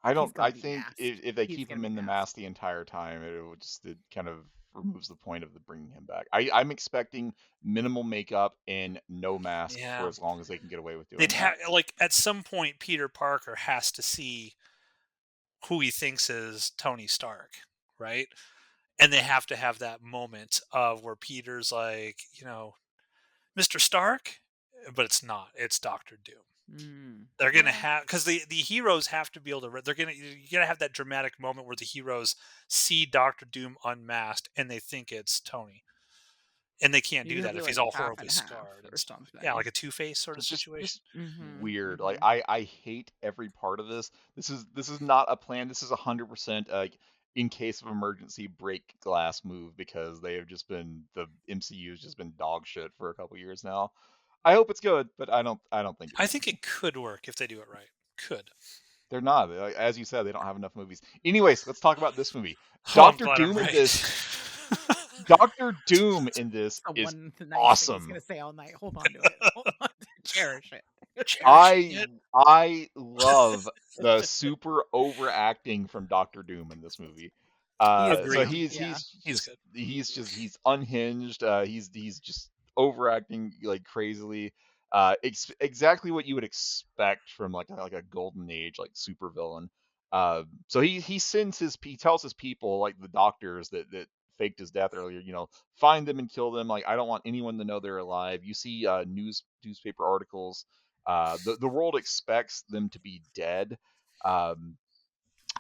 I he's don't. going I to be think masked. if they He's keep going to him be in the masked. mask the entire time, it kind of removes the point of the bringing him back. I'm expecting minimal makeup and no mask for Yeah. as long as they can get away with They'd doing that. have like at some point Peter Parker has to see who he thinks is Tony Stark, right? And they have to have that moment of where Peter's like, Mr. Stark, but it's not. It's Doctor Doom. They're gonna Yeah. have because the heroes have to be able to. They're gonna you gotta have that dramatic moment where the heroes see Doctor Doom unmasked and they think it's Tony, and they can't You'd do have to that do if he's like all half horribly and half scarred and or stuff. Yeah, like something. a Two-Face sort of situation. Just Mhm, weird. Like mhm. I hate every part of this. This is not a plan. This is 100% in case of emergency break glass move because they have just been the MCU has just been dog shit for a couple years now. I hope it's good, but I don't think it I will think be. it could work if they do it right. Could. They're not. As you said, they don't have enough movies. Anyways, let's talk about this movie. Oh, I'm Doctor glad I'm Doom in this right. Doctor Doom in this The is one nice thing he's awesome. gonna say all night. Hold on to it. Hold on to cherish it. Cherishing I it. I love the super overacting from Doctor Doom in this movie. He is So Agreed. good. he's Yeah. he's He's just good. he's unhinged. He's just overacting like crazily. Exactly what you would expect from like a golden age like supervillain. So he tells his people like the doctors that faked his death earlier. Find them and kill them. Like I don't want anyone to know they're alive. You see newspaper articles. The world expects them to be dead. Um,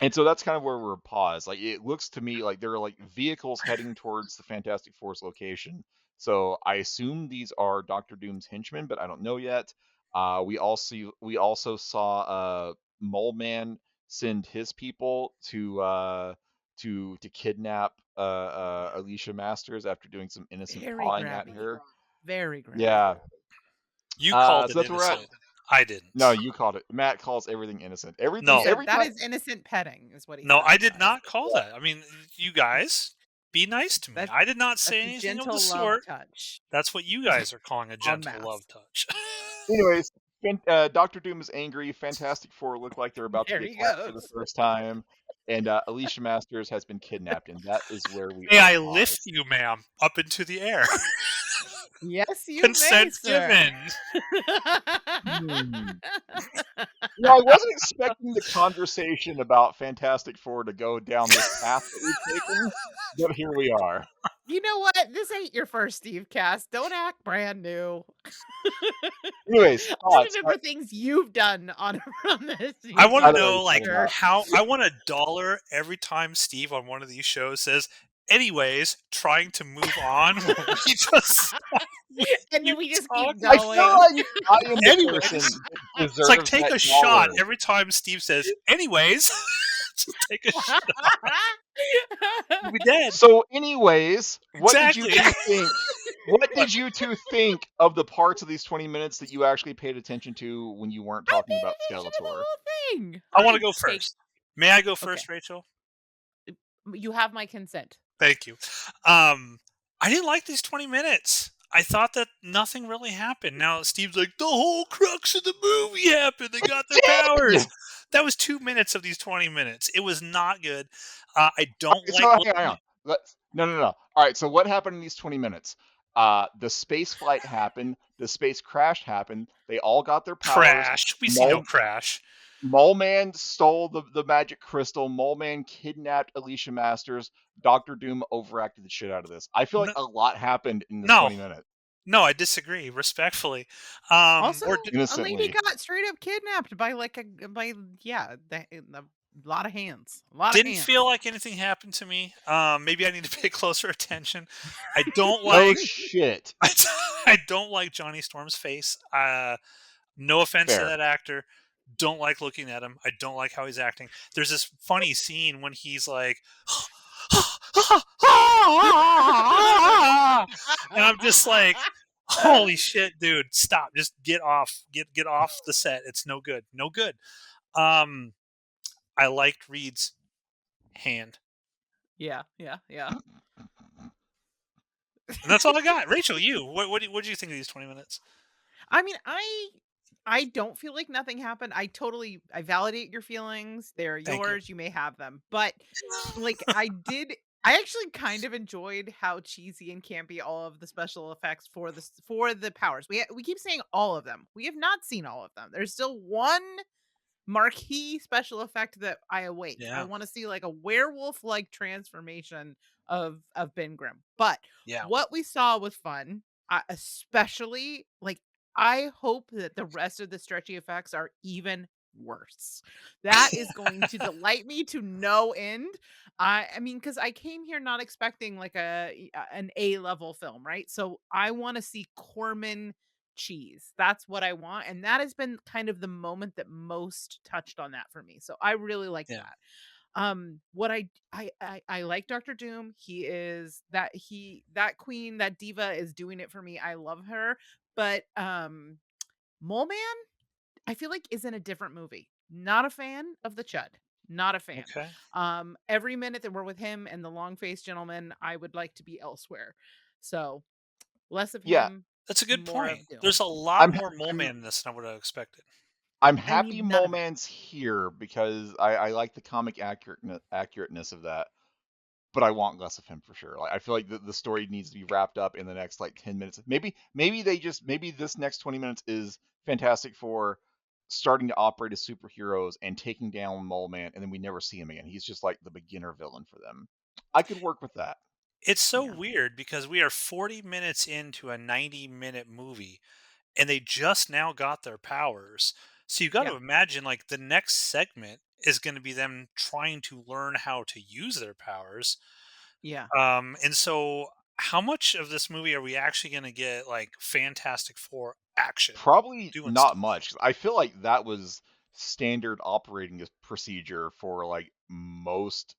and so that's kind of where we're paused. Like it looks to me like there are like vehicles heading towards the Fantastic Four's location. So I assume these are Doctor Doom's henchmen, but I don't know yet. We also saw Mole Man send his people to kidnap Alicia Masters after doing some innocent Very pawing at grabby. her. Very grabby. Yeah. You called So it that's where we're at. innocent. I No, didn't. you called it. Matt calls everything innocent. He Everything No. said every that time. is innocent petting, is what he No, said, I you did guys. not call that. I mean, you guys, be nice to me. That's I did not that's say a anything of the gentle love sort. touch That's what you guys are calling a en gentle love masse. touch. Anyways, Doctor Doom is angry. Fantastic Four look like they're about to There get he attacked for the goes. first time, and Alicia Masters has been kidnapped, and that is where we May are I lift paused. you, ma'am, up into the air? Yes, you may, Consent sir. given. Hmm. I wasn't expecting the conversation about Fantastic Four to go down this path that we've taken, but here we are. You know what? This ain't your first Stevecast. Don't act brand new. Anyways, I thoughts. remember things you've done on this. I You want I to don't know what know, you're like, talking about. how I want $1 every time Steve on one of these shows says, anyways, trying to move on when we just we and then keep we just keep talking. I feel going. like I am the Anyways, person that it's like deserves take that a shot dollar. every time Steve says, anyways. Just take a shot. You'll be dead. So, anyways, what did you Exactly. two think? What What? did you two think of the parts of these 20 minutes that you actually paid attention to when you weren't I talking paid about attention to the Skeletor? whole thing. I want to I go take first. May I go okay. first, Rachel? You have my consent. Thank you. Um, I didn't like these 20 minutes. I thought that nothing really happened. Now Steve's like, the whole crux of the movie happened. They got their powers. Did! That was 2 minutes of these 20 minutes. It was not good. I don't So, like hang looking on. No. All right, so what happened in these 20 minutes? The space flight happened. The space crash happened. They all got their powers. crash. We see no crash. Mole Man stole the magic crystal. Mole Man kidnapped Alicia Masters. Doctor Doom overacted the shit out of this. I feel like No, a lot happened in this no, 20 minutes. no, I disagree respectfully. Also, Or a lady Innocently. got straight up kidnapped by a lot of hands. A lot of didn't feel hands. like anything happened to me. Maybe I need to pay closer attention. I don't No like shit. I don't like Johnny Storm's face. No offense to Fair. that actor. Don't like looking at him. I don't like how he's acting. There's this funny scene when he's like, and I'm just like, holy shit, dude, stop. Just get off. Get off the set. It's no good. No good. Um, I liked Reed's hand. Yeah. And that's all I got. Rachel, you. What did you think of these 20 minutes? I mean, I don't feel like nothing happened. I validate your feelings. They're Thank you. yours. You may have them. But like I actually kind of enjoyed how cheesy and campy all of the special effects for the powers. We keep saying all of them. We have not seen all of them. There's still one marquee special effect that I await. I Yeah. want to see like a werewolf like transformation of Ben Grimm. But Yeah. what we saw was fun. Especially like I hope that the rest of the stretchy effects are even worse. That is going to delight me to no end. I mean, because I came here not expecting like an A-level film, right? So I wanna see Corman cheese. That's what I want, and that has been kind of the moment that most touched on that for me. So I really like Yeah. that. What I like Doctor Doom. That queen, that diva is doing it for me. I love her. But Mole Man, I feel like is in a different movie. Not a fan of the Chud. Not a fan. Okay. Every minute that we're with him and the long faced gentleman, I would like to be elsewhere. So less of Yeah, him, That's a good more of point. Doom. There's a lot I'm more Mole I'm Man in this than I would have expected. I'm I need happy none Mole of it. Man's here because I like the comic accurateness of that. But I want less of him for sure. Like I feel like the story needs to be wrapped up in the next like 10 minutes. Maybe this next 20 minutes is Fantastic Four starting to operate as superheroes and taking down Mole Man, and then we never see him again. He's just like the beginner villain for them. I could work with that. It's so Yeah. weird because we are 40 minutes into a 90-minute movie and they just now got their powers. So you got Yeah. to imagine like the next segment is going to be them trying to learn how to use their powers. Yeah. And so how much of this movie are we actually going to get like Fantastic Four action Probably doing not stuff? much. I feel like that was standard operating procedure for like most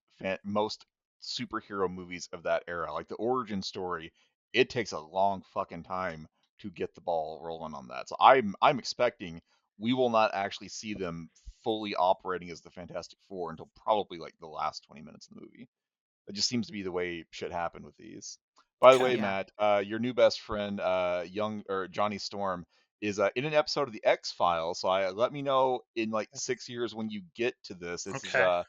superhero movies of that era. Like the origin story, it takes a long fucking time to get the ball rolling on that. So I'm expecting we will not actually see them fully operating as the Fantastic Four until probably like the last 20 minutes of the movie. It just seems to be the way shit happened with these. By the Okay. way, Yeah. Matt, your new best friend, young or Johnny Storm, is in an episode of the X Files. So let me know in like 6 years when you get to this. This is Okay.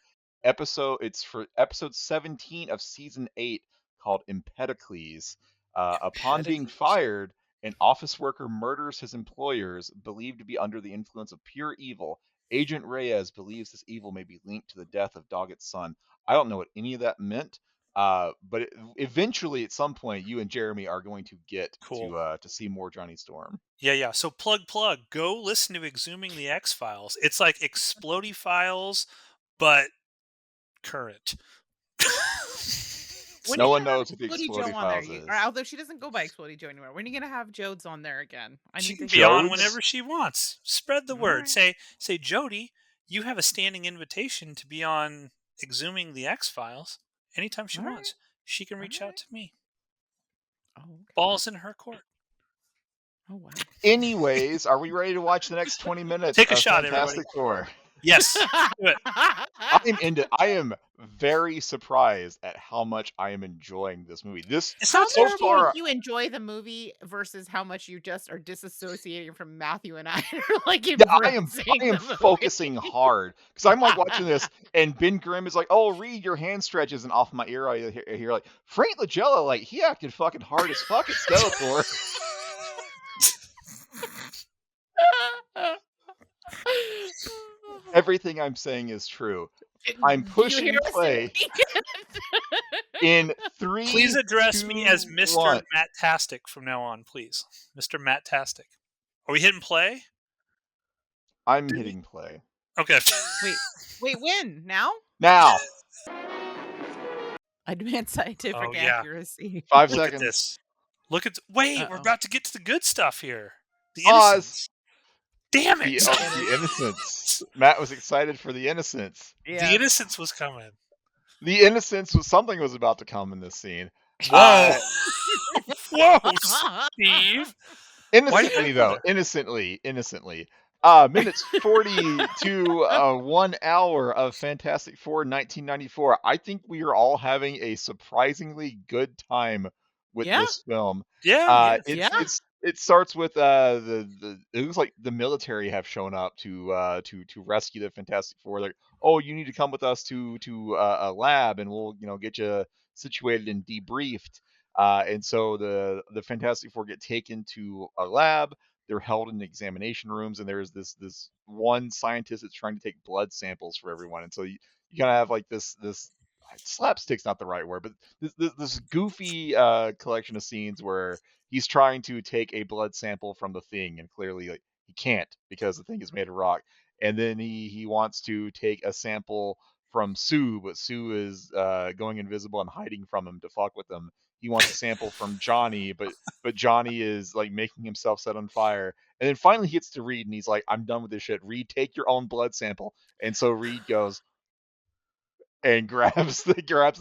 episode. It's for episode 17 of season 8 called Empedocles. Upon being Empedocles. fired, an office worker murders his employers, believed to be under the influence of pure evil. Agent Reyes believes this evil may be linked to the death of Doggett's son. I don't know what any of that meant, but eventually, at some point, you and Jeremy are going to get Cool. to see more Johnny Storm. Yeah, yeah. So plug. Go listen to Exhuming the X Files. It's like Explody Files, but current. When are So No you one gonna have knows what the Explodey Exploding Joe on there? Files You or is. although she doesn't go by Explodey Joe anymore. When are you gonna have Jodes on there again? I she need to can be hear on about Jodes? whenever she wants. Spread the it. All word. right. Say, Jody, you have a standing invitation to be on Exhuming the X Files anytime she All right. wants. She can All reach out right. to me. Oh, okay. Balls in her court. Oh, wow. Anyways, are we ready to watch the next 20 minutes Take a of shot, everybody. Fantastic Four? Yes, do it. I am very surprised at how much I am enjoying this movie. This It's How not so much do you think far, terrible. you enjoy the movie versus how much you just are disassociating from Matthew and I are, like, yeah, embracing I am the focusing movie? hard because I'm like watching this, and Ben Grimm is like, "Oh, Reed, your hand stretches," and off my ear I hear like Frank Langella, like he acted fucking hard as fuck at Skeletor. Everything I'm saying is true. I'm Do you hear pushing us saying play it? in Please three, address me as two, Mr. one. Matt-tastic from now on, please. Mr. Matt-tastic. Are we hitting play? I'm Do we? hitting play Okay. Wait. Wait, when? Now? now. Advanced Oh scientific yeah. accuracy. 5 Look at seconds. this. Wait, we're Uh-oh. about to get to the good stuff here. The Pause. innocents. Damn it. Get it. The innocence. Matt was excited for the innocence. The Yes. innocence was coming. The innocence was something was about to come in this scene. Whoa. Whoa, Steve. Why do you gotta Innocently go though, there? innocently. Minutes 40 to 1 hour of Fantastic Four 1994. I think we are all having a surprisingly good time with Yeah. this film. Yeah, yes. Yeah. It starts with the it looks like the military have shown up to rescue the Fantastic Four. Like, oh, you need to come with us to a lab, and we'll get you situated and debriefed. And so the Fantastic Four get taken to a lab. They're held in examination rooms, and there's this one scientist that's trying to take blood samples for everyone. And so you kind of have like this slapstick's not the right word, but this goofy collection of scenes where he's trying to take a blood sample from the thing, and clearly like he can't because the thing is made of rock. And then he wants to take a sample from Sue, but Sue is going invisible and hiding from him to fuck with him. He wants a sample from Johnny, but Johnny is like making himself set on fire. And then finally he gets to Reed, and he's like, "I'm done with this shit. Reed, take your own blood sample." And so Reed goes and grabs the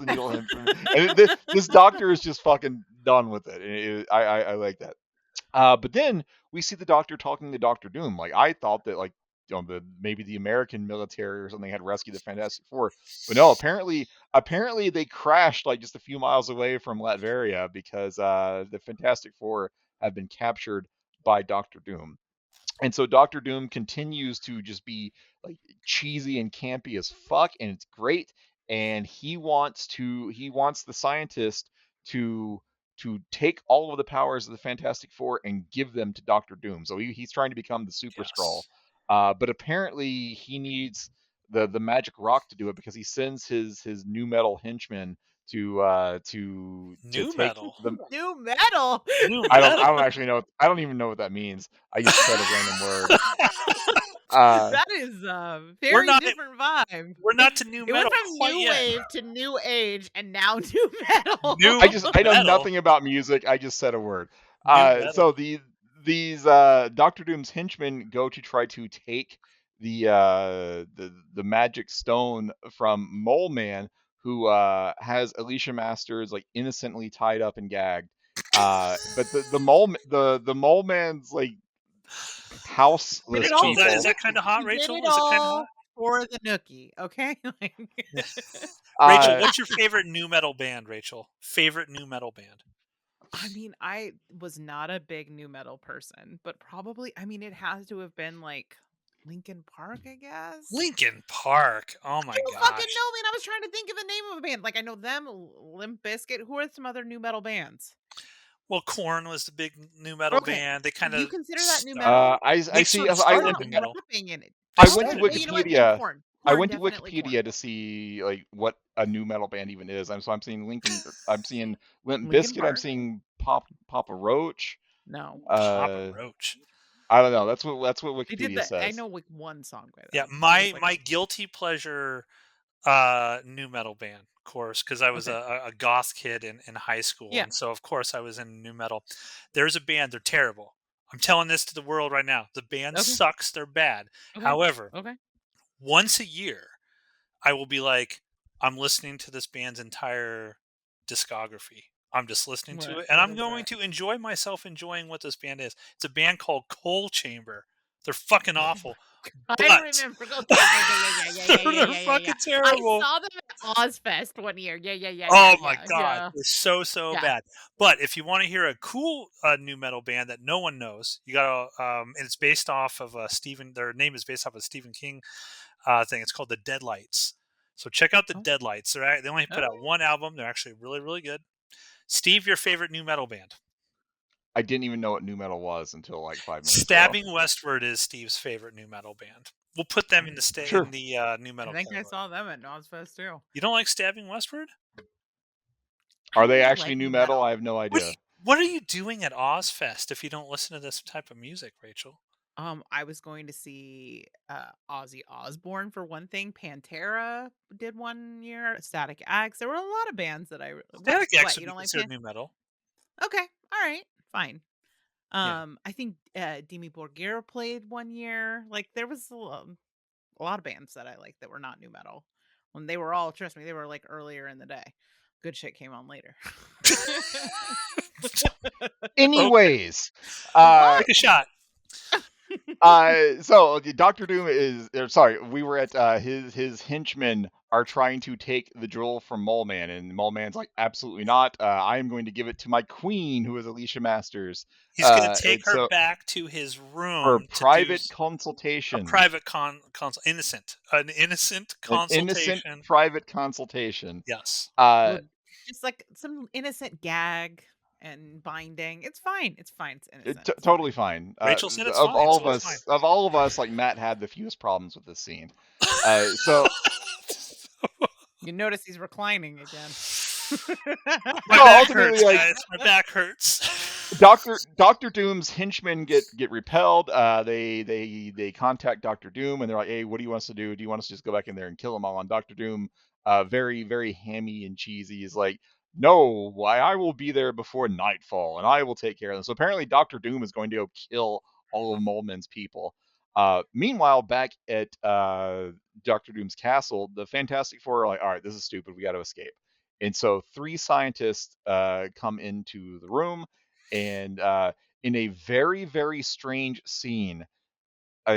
needle henchman. And this doctor is just fucking done with it. And I like that. But then we see the Doctor talking to Doctor Doom. Like, I thought that, like, maybe the American military or something had rescued the Fantastic Four, but no. Apparently they crashed like just a few miles away from Latveria because the Fantastic Four have been captured by Doctor Doom. And so Doctor Doom continues to just be like cheesy and campy as fuck, and it's great. And he wants the scientist to take all of the powers of the Fantastic Four and give them to Doctor Doom. So he's trying to become the Super Skrull. Yes. But apparently he needs the magic rock to do it, because he sends his new metal henchman to New take metal. the New metal. New I metal. don't actually know. I don't even know what that means. I just said a random word. That is a very not- different vibe. We're not to new It went metal from quite new yet. wave to new age, and now new metal. I know Metal. nothing about music. I just said a word. New metal. So these Doctor Doom's henchmen go to try to take the magic stone from Mole Man, who has Alicia Masters like innocently tied up and gagged. But the Mole Man's like houseless Did it all people. Is that kind of hot, He Rachel? did it Is it kind of all hot? for the nookie, okay? Rachel, Uh, what's your favorite new metal band, Rachel? Favorite new metal band? I mean, I was not a big new metal person, but probably, I mean, it has to have been like Linkin Park, I guess. Linkin Park. Oh my I don't gosh. fucking know, man. I was trying to think of the name of a band. Like, I know them, Limp Bizkit. Who are some other new metal bands? Well, Korn was the big new metal Okay. band. They kind Do you of consider that new metal? I They see. sort of They're started not new metal. rapping in it. They I went to started You know what? new Then metal. Wikipedia. Korn. I Korn, went to definitely Korn. Wikipedia to see like what a new metal band even is. I'm seeing I'm seeing Limp Linkin Bizkit. I'm Park? seeing Papa Roach. No. Papa Roach. I don't know. That's what They did Wikipedia that. I says. know like one song by them. Yeah, It was my like my guilty pleasure new metal band, of course, because I was Okay. a goth kid in high school, Yeah. and so of course I was in new metal. There's a band, they're terrible. I'm telling this to the world right now. The band Okay. sucks, they're bad. Okay. However, Okay. once a year, I will be like, I'm listening to this band's entire discography. I'm just listening to it, and What I'm is going that? to enjoy myself enjoying what this band is. It's a band called Coal Chamber. They're fucking awful, I but remember. Okay, yeah. they're fucking I terrible. saw them at Ozfest one year. Oh my god, Yeah. they're so Yeah. bad. But if you want to hear a cool new metal band that no one knows, you gotta. And it's based off of Stephen. Their name is based off of Stephen King thing. It's called the Deadlights. So check out the Oh, Deadlights. They only put out okay. one album. They're actually really good. Steve, your favorite new metal band? I didn't even know what new metal was until like 5 minutes ago. Stabbing Westward is Steve's favorite new metal band. We'll put them in the Sure. new I metal think I category. saw them at Ozfest too. You don't like Stabbing Westward? Are I they really actually like new new metal? metal. I have no idea. What are you doing at Ozfest if you don't listen to this type of music, Rachel? I was going to see Ozzy Osbourne for one thing. Pantera did one year. Static X. There were a lot of bands that Static X what would you be don't like considered new metal. Okay, all right, fine. Yeah. I think Demi Borgir played one year. Like there was a lot of bands that I liked that were not new metal. When they were all, trust me, they were like earlier in the day. Good shit came on later. Anyways, What? Take a shot. so Doctor Doom is sorry. We were at his henchmen are trying to take the jewel from Mole Man, and Mole Man's like, absolutely not. I am going to give it to my queen, who is Alicia Masters. He's going to take And her so back to his for a room to do private a consultation, private an innocent an innocent consultation. private consultation. Yes. Uh, Just like some innocent gag and binding. It's fine. It's fine. It's innocent. It's totally fine. Rachel said it's Of fine, all so of it's fine. us, like Matt had the fewest problems with this scene. So You notice he's reclining again. My No, back ultimately, hurts, like- guys. My back hurts. Doctor Doom's henchmen get repelled. They contact Doctor Doom and they're like, "Hey, what do you want us to do? Do you want us to just go back in there and kill them all?" And Doctor Doom, very hammy and cheesy, is like, "No, why I will be there before nightfall and I will take care of them." So apparently, Doctor Doom is going to go kill all of Moleman's people. Meanwhile, back at Doctor Doom's castle, the Fantastic Four are like, "All right, this is stupid. We got to escape." And so three scientists come into the room and in a very strange scene, uh,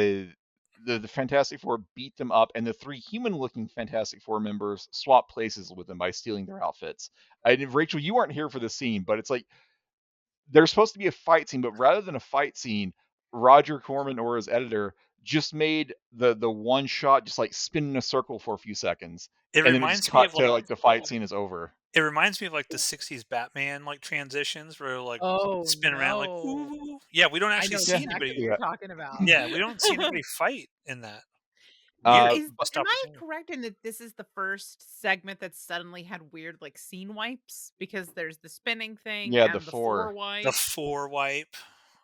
the Fantastic Four beat them up, and the three human-looking Fantastic Four members swap places with them by stealing their outfits. And Rachel, you weren't here for the scene, but it's like there's supposed to be a fight scene, but rather than a fight scene, Roger Corman or his editor just made the one shot just like spin in a circle for a few seconds, It and then it just reminds me cut of to like like the fight scene is over. it reminds me of like the '60s Batman like transitions where like Oh, spin around like no. ooh. Yeah, we don't I actually know Yeah, see exactly anybody. what you're talking about. Yeah, we don't see anybody fight in that. Now, Weird, but missed am I opportunity. correct in that this is the first segment that suddenly had weird, like, scene wipes? Because there's the spinning thing yeah, the and the 4 four. The wipe. 4 wipe.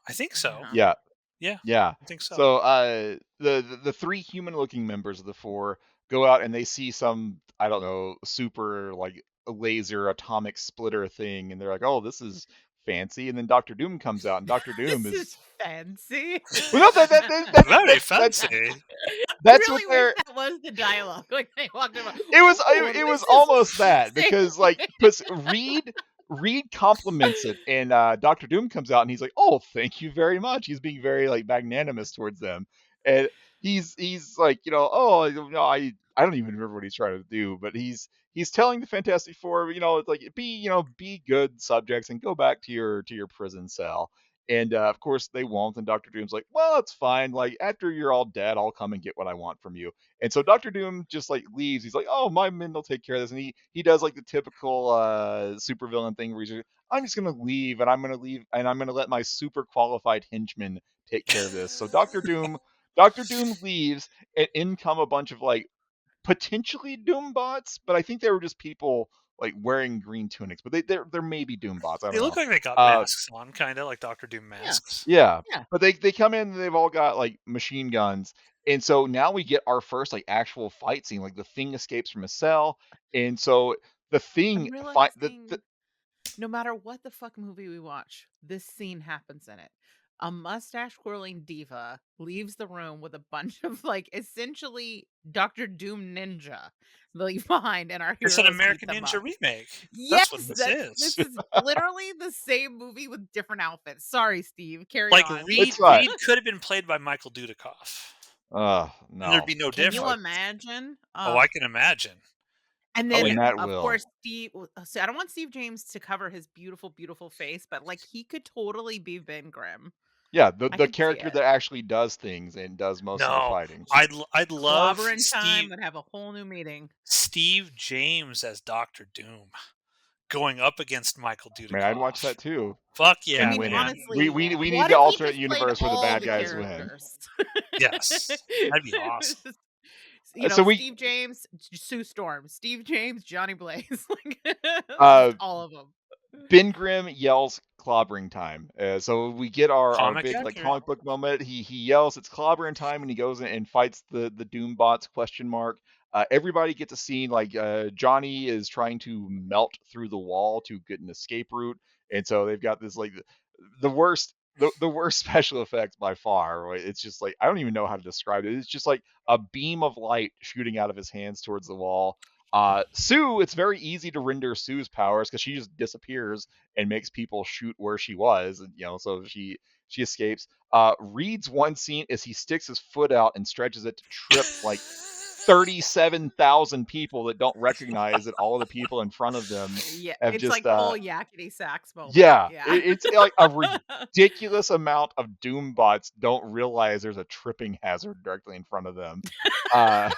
I think so. Yeah. Yeah, Yeah, yeah. I think so. So the three human looking members of the four go out and they see some, I don't know, super like laser atomic splitter thing, and they're like, "Oh, this is fancy." And then Doctor Doom comes out, and Doctor Doom This is is fancy. well, no, Very that's fancy. I that's what really wish they're that was the dialogue. Like, they walked in, it, "Ooh, it this was is almost that fancy." because like Reed compliments it, and Doctor Doom comes out and he's like, "Oh, thank you very much." He's being very like magnanimous towards them, and he's like, "Oh, I don't even remember what he's trying to do, but he's telling the Fantastic Four, it's like be good subjects and go back to your prison cell." And of course they won't. And Doctor Doom's like, "Well, it's fine. Like after you're all dead, I'll come and get what I want from you." And so Doctor Doom just like leaves. He's like, "Oh, my men will take care of this." And he does like the typical supervillain thing where he's like, "I'm just gonna leave, and I'm gonna leave, and I'm gonna let my super qualified henchmen take care of this." So Doctor Doom leaves, and in come a bunch of like potentially Doom bots, but I think they were just people like wearing green tunics. But they're maybe Doom bots. I They don't look know. like they got Uh, masks on, kinda like Doctor Doom Yeah, masks. yeah, yeah. but they come in and they've all got like machine guns, and so now we get our first like actual fight scene. Like the Thing escapes from a cell, and so the Thing I'm fight the realizing no matter what the fuck movie we watch, this scene happens in it. A mustache twirling diva leaves the room with a bunch of like essentially Doctor Doom ninja leave behind, and our It's an heroes beat American them Ninja up. remake. Yes, That's what this this is. is literally the same movie with different outfits. Sorry, Steve. Carry Like, on. it's fine. Reed could have been played by Michael Dudikoff, and there'd No, be no Can you difference. imagine? Oh, I can imagine. And Oh, then, and yeah. that of will. course, so I don't want Steve James to cover his beautiful, beautiful face, but, like, he could totally be Ben Grimm. Yeah, the I the could see character it. that actually does things and does most of the No, fighting. I'd love Clobbering time would have a whole new meaning. Steve James as Doctor Doom going up against Michael Man, I'd watch Dudikoff. that too. Fuck I yeah, And mean, winning. man. honestly, We need what the if he alternate just played universe where the all bad the guys win. characters? Yes, that'd be awesome. Just, So we Steve James, Sue Storm, Steve James, Johnny Blaze, like, uh just all of them. Ben Grimm yells clobbering time. So we get our Comic big like accurate. comic book moment. He yells it's clobbering time and he goes in and fights the Doom bots question mark. Everybody gets a scene like Johnny is trying to melt through the wall to get an escape route, and so they've got this like the worst the worst special effects by far. Right? It's just like I don't even know how to describe it. It's just like a beam of light shooting out of his hands towards the wall. Sue, it's very easy to render Sue's powers because she just disappears and makes people shoot where she was, and so she escapes. Reed's one scene is he sticks his foot out and stretches it to trip like 37,000 people that don't recognize that all of the people in front of them Yeah, have it's just like full yakety sax moment. yeah, Yeah. it's like a ridiculous amount of Doom bots don't realize there's a tripping hazard directly in front of them. Uh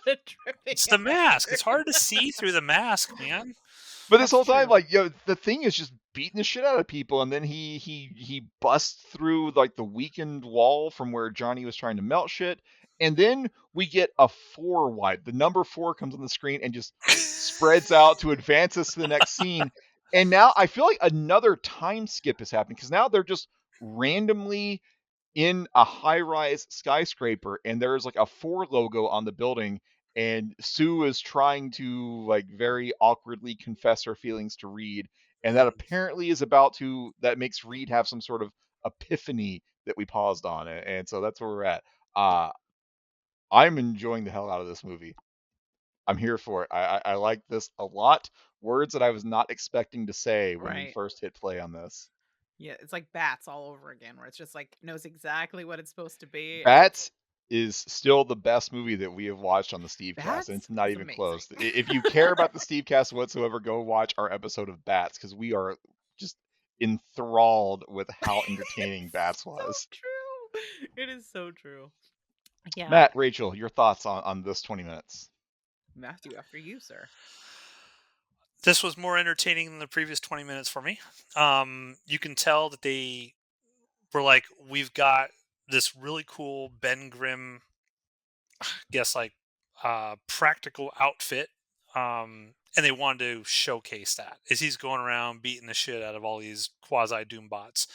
The tripping It's the mask. hazard. It's hard to see through the mask, man. But this That's whole time, true. like, the Thing is just beating the shit out of people, and then he busts through like the weakened wall from where Johnny was trying to melt shit, and then we get a 4 wide. The number 4 comes on the screen and just spreads out to advance us to the next scene, And now I feel like another time skip is happening because now they're just randomly in a high-rise skyscraper, and there's like a Ford logo on the building, and Sue is trying to like very awkwardly confess her feelings to Reed, and that apparently is about to that makes Reed have some sort of epiphany that we paused on, and so that's where we're at. Uh, I'm enjoying the hell out of this movie. I'm here for it. I like this a lot. Words that I was not expecting to say when we Right. first hit play on this. Yeah, it's like Bats all over again, where it's just like knows exactly what it's supposed to be, and it's Bats is still the best movie that we have watched on the Stevecast, and Bats it's not is even amazing. close. If you care about the Stevecast whatsoever, go watch our episode of Bats because we are just enthralled with how entertaining It's Bats so was. true. It is so true. Yeah. Matt, Rachel, your thoughts on this 20 minutes? Matthew, after you, sir. This was more entertaining than the previous 20 minutes for me. You can tell that they were like, we've got this really cool Ben Grimm, guess like practical outfit. And they wanted to showcase that as he's going around beating the shit out of all these quasi doom bots.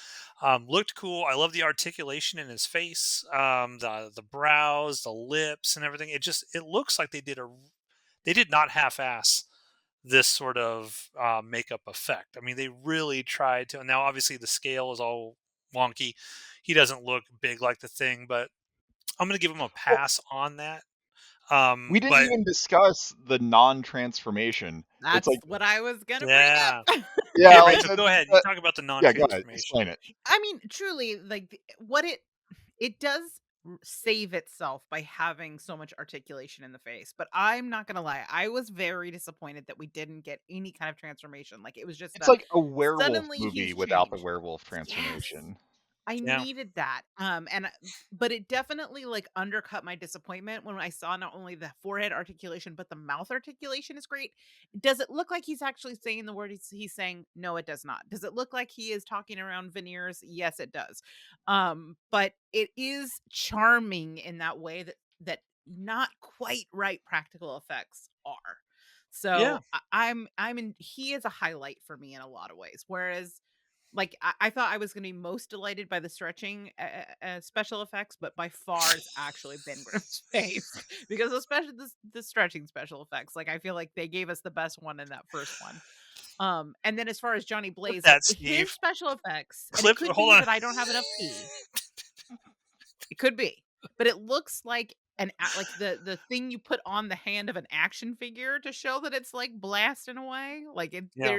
Looked cool. I love the articulation in his face, the brows, the lips, and everything. It looks like they did not half ass this sort of makeup effect. I mean, they really tried to. And now, obviously, the scale is all wonky. He doesn't look big like the Thing, but I'm going to give him a Well, pass on that. we didn't But even discuss the non-transformation. It's That's like, what I was gonna bring yeah, up. okay, yeah, like Rachel, go ahead. You talk about the yeah, go ahead, non-transformation. explain it. I mean, truly, like what it does save itself by having so much articulation in the face. But I'm not gonna lie, I was very disappointed that we didn't get any kind of transformation. Like it was just It's a like a werewolf suddenly movie he's without the changed. werewolf Yes. transformation. I Yeah, needed that. But it definitely like undercut my disappointment when I saw not only the forehead articulation, but the mouth articulation is great. Does it look like he's actually saying the word he's saying? No, it does not. Does it look like he is talking around veneers? Yes, it does. But it is charming in that way that not quite right practical effects are. yeah, So I'm in he is a highlight for me in a lot of ways. Whereas like, I thought I was gonna be most delighted by the stretching, special effects, but by far it's actually Ben Grimm's face because especially the stretching special effects, like, I feel like they gave us the best one in that first one. And then as far as Johnny clip Blaze, like, that, his Steve. special effects and it Clip. could Hold be on. that I don't have enough tea. It could be, but it looks like like the thing you put on the hand of an action figure to show that it's, like, blasting away. Like, Yeah.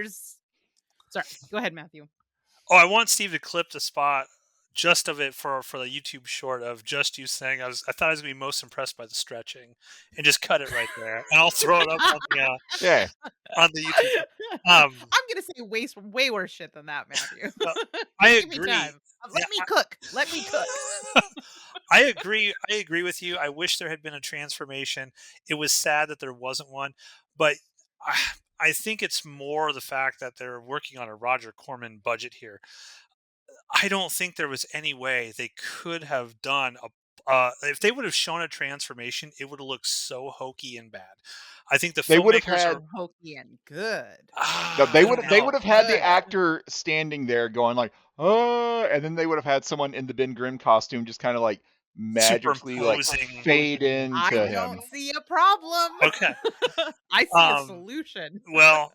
sorry, go ahead, Matthew. Oh, I want Steve to clip the spot just of it for the YouTube short of just you saying I thought I was gonna be most impressed by the stretching, and just cut it right there, and I'll throw it up Yeah, on the YouTube. I'm gonna say way worse shit than that, Matthew. Uh, I Just give me agree. time. Yeah, Let me cook. Let me cook. I agree. I agree with you. I wish there had been a transformation. It was sad that there wasn't one, but I, I think it's more the fact that they're working on a Roger Corman budget here. I don't think there was any way they could have done a. If they would have shown a transformation, it would have looked so hokey and bad. I think the they would have filmmakers are. So hokey and good. no, I don't they know. would have had the Good. actor standing there going like, "Oh," and then they would have had someone in the Ben Grimm costume just kind of like magically like Superimposing. fade I into him. don't see a problem. Okay. I see a Um. solution. Well,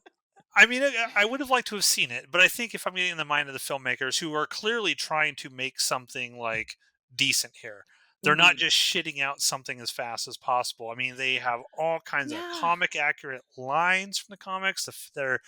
I mean, I would have liked to have seen it, but I think if I'm getting in the mind of the filmmakers who are clearly trying to make something like decent here, they're not Mhm. just shitting out something as fast as possible. I mean, they have all kinds of Yeah. comic accurate lines from the comics. They're,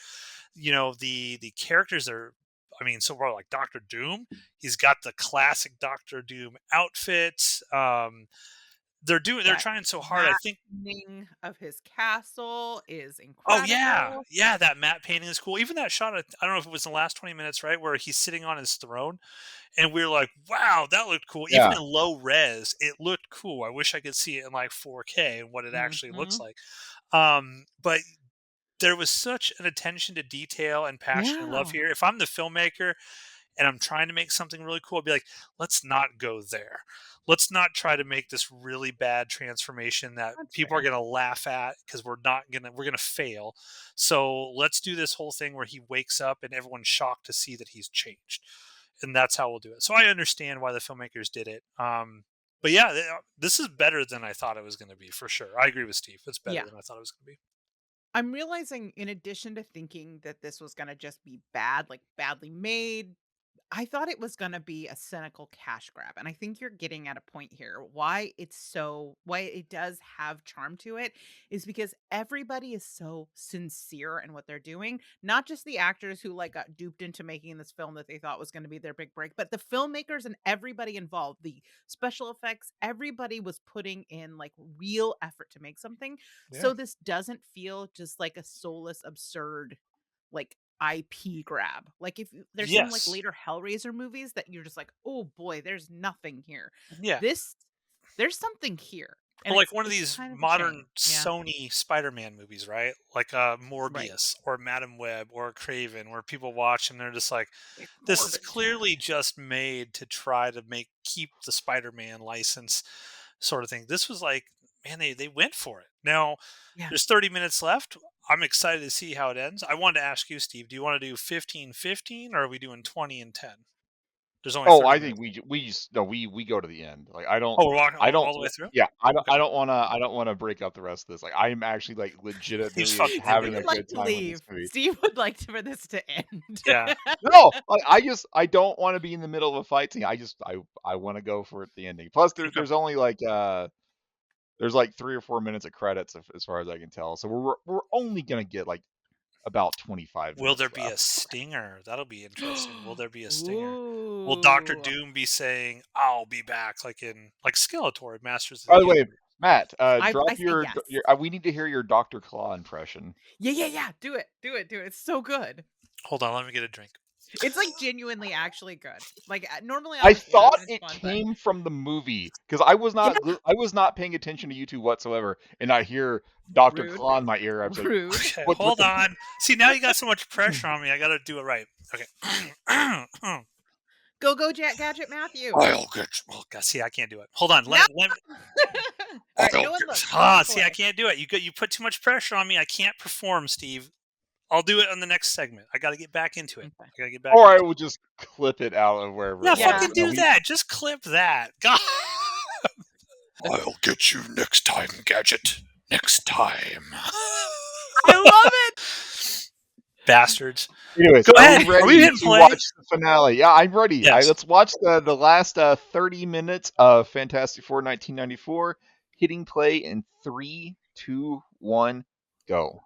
the characters are. I mean, so far like Doctor Doom, he's got the classic Doctor Doom outfit. They're That trying so hard. I matte think. painting of his castle is Oh yeah, incredible. yeah. That matte painting is cool. Even that shot. I don't know if it was in the last 20 minutes, right, where he's sitting on his throne, and we are like, "Wow, that looked cool." Even Yeah, in low res, it looked cool. I wish I could see it in like 4K and what it actually looks Mhm. like. But there was such an attention to detail and passion and love Yeah. here. If I'm the filmmaker and I'm trying to make something really cool, I'd be like, let's not go there. Let's not try to make this really bad transformation that That's people are fair. going to laugh at because we're going to fail. So let's do this whole thing where he wakes up and everyone's shocked to see that he's changed. And that's how we'll do it. So I understand why the filmmakers did it. But yeah, this is better than I thought it was going to be for sure. I agree with Steve. It's better Yeah. than I thought it was going to be. I'm realizing in addition to thinking that this was gonna just be bad, like badly made, I thought it was gonna be a cynical cash grab, and I think you're getting at a point here. Why it does have charm to it is because everybody is so sincere in what they're doing. Not just the actors who like got duped into making this film that they thought was gonna be their big break, but the filmmakers and everybody involved, the special effects, everybody was putting in like real effort to make something. Yeah. So this doesn't feel just like a soulless, absurd like IP grab. Like there's some like Yes. later Hellraiser movies that you're just like, "Oh boy, there's nothing here." Yeah. This there's something here. And Or like it's one of it's these kind of a modern shame. Yeah. Sony Spider-Man movies, right? Like Right. Morbius or Madam Web or Craven, where people watch and they're just like, It's this is morbid too. clearly just made to try to keep the Spider-Man license sort of thing. This was like, man, they went for it. Now Yeah. there's 30 minutes left. I'm excited to see how it ends. I wanted to ask you, Steve, do you want to do 15-15 or are we doing 20 and 10? There's only Oh, 30 I think minutes. we just no, we go to the end. Like Oh, we're walking I don't all the way through? yeah, Okay. I don't wanna break up the rest of this. Like, I am actually, like, He's legitimately fucking Steve into having a it. would like good to time with this leave. movie. Steve would like for this to end. Yeah. No, like, I don't wanna be in the middle of a fight scene. I wanna go for it the ending. Plus, Okay. there's only, like, there's, like, 3 or 4 minutes of credits as far as I can tell. So we're only gonna get, like, about 25 Will there minutes be a left. stinger? That'll be interesting. Will there be a stinger? Will Doctor Ooh. Doom be saying, "I'll be back," like Skeletor in Masters of the By the way, Universe? Matt, I drop say your yes. we need to hear your Doctor Claw impression. Yeah, yeah, yeah. Do it. Do it. Do it. It's so good. Hold on, let me get a drink. It's like genuinely actually good. Like normally I I always hate it thought when it's it fun, but came from the movie because yeah, I was not paying attention to YouTube whatsoever, and I hear Doctor rude. Claw in my ear. I was like, Rude. Okay, "What?" hold on. See, now you got so much pressure on me. I got to do it right. Okay. Go, go, Gadget Matthew. I'll get. Well, God, see, I can't do it. Hold on. No. Let me. All right, I'll no one get. look. No one Ah, look see, I away. can't do it. You put too much pressure on me. I can't perform, Steve. I'll do it on the next segment. I got to get back into it. Okay. I got to get back Or into I it. will just clip it out of wherever Yeah, it was. Yeah. fucking But no, do that. Just clip that. God. I'll get you next time, Gadget. Next time. I love it. Bastards. anyways, Go are we ahead. Are we ready hitting to play? watch the finale? Yeah, I'm ready. Yes. Let's watch the last 30 minutes of Fantastic Four 1994. Hitting play in 3, 2, 1, go.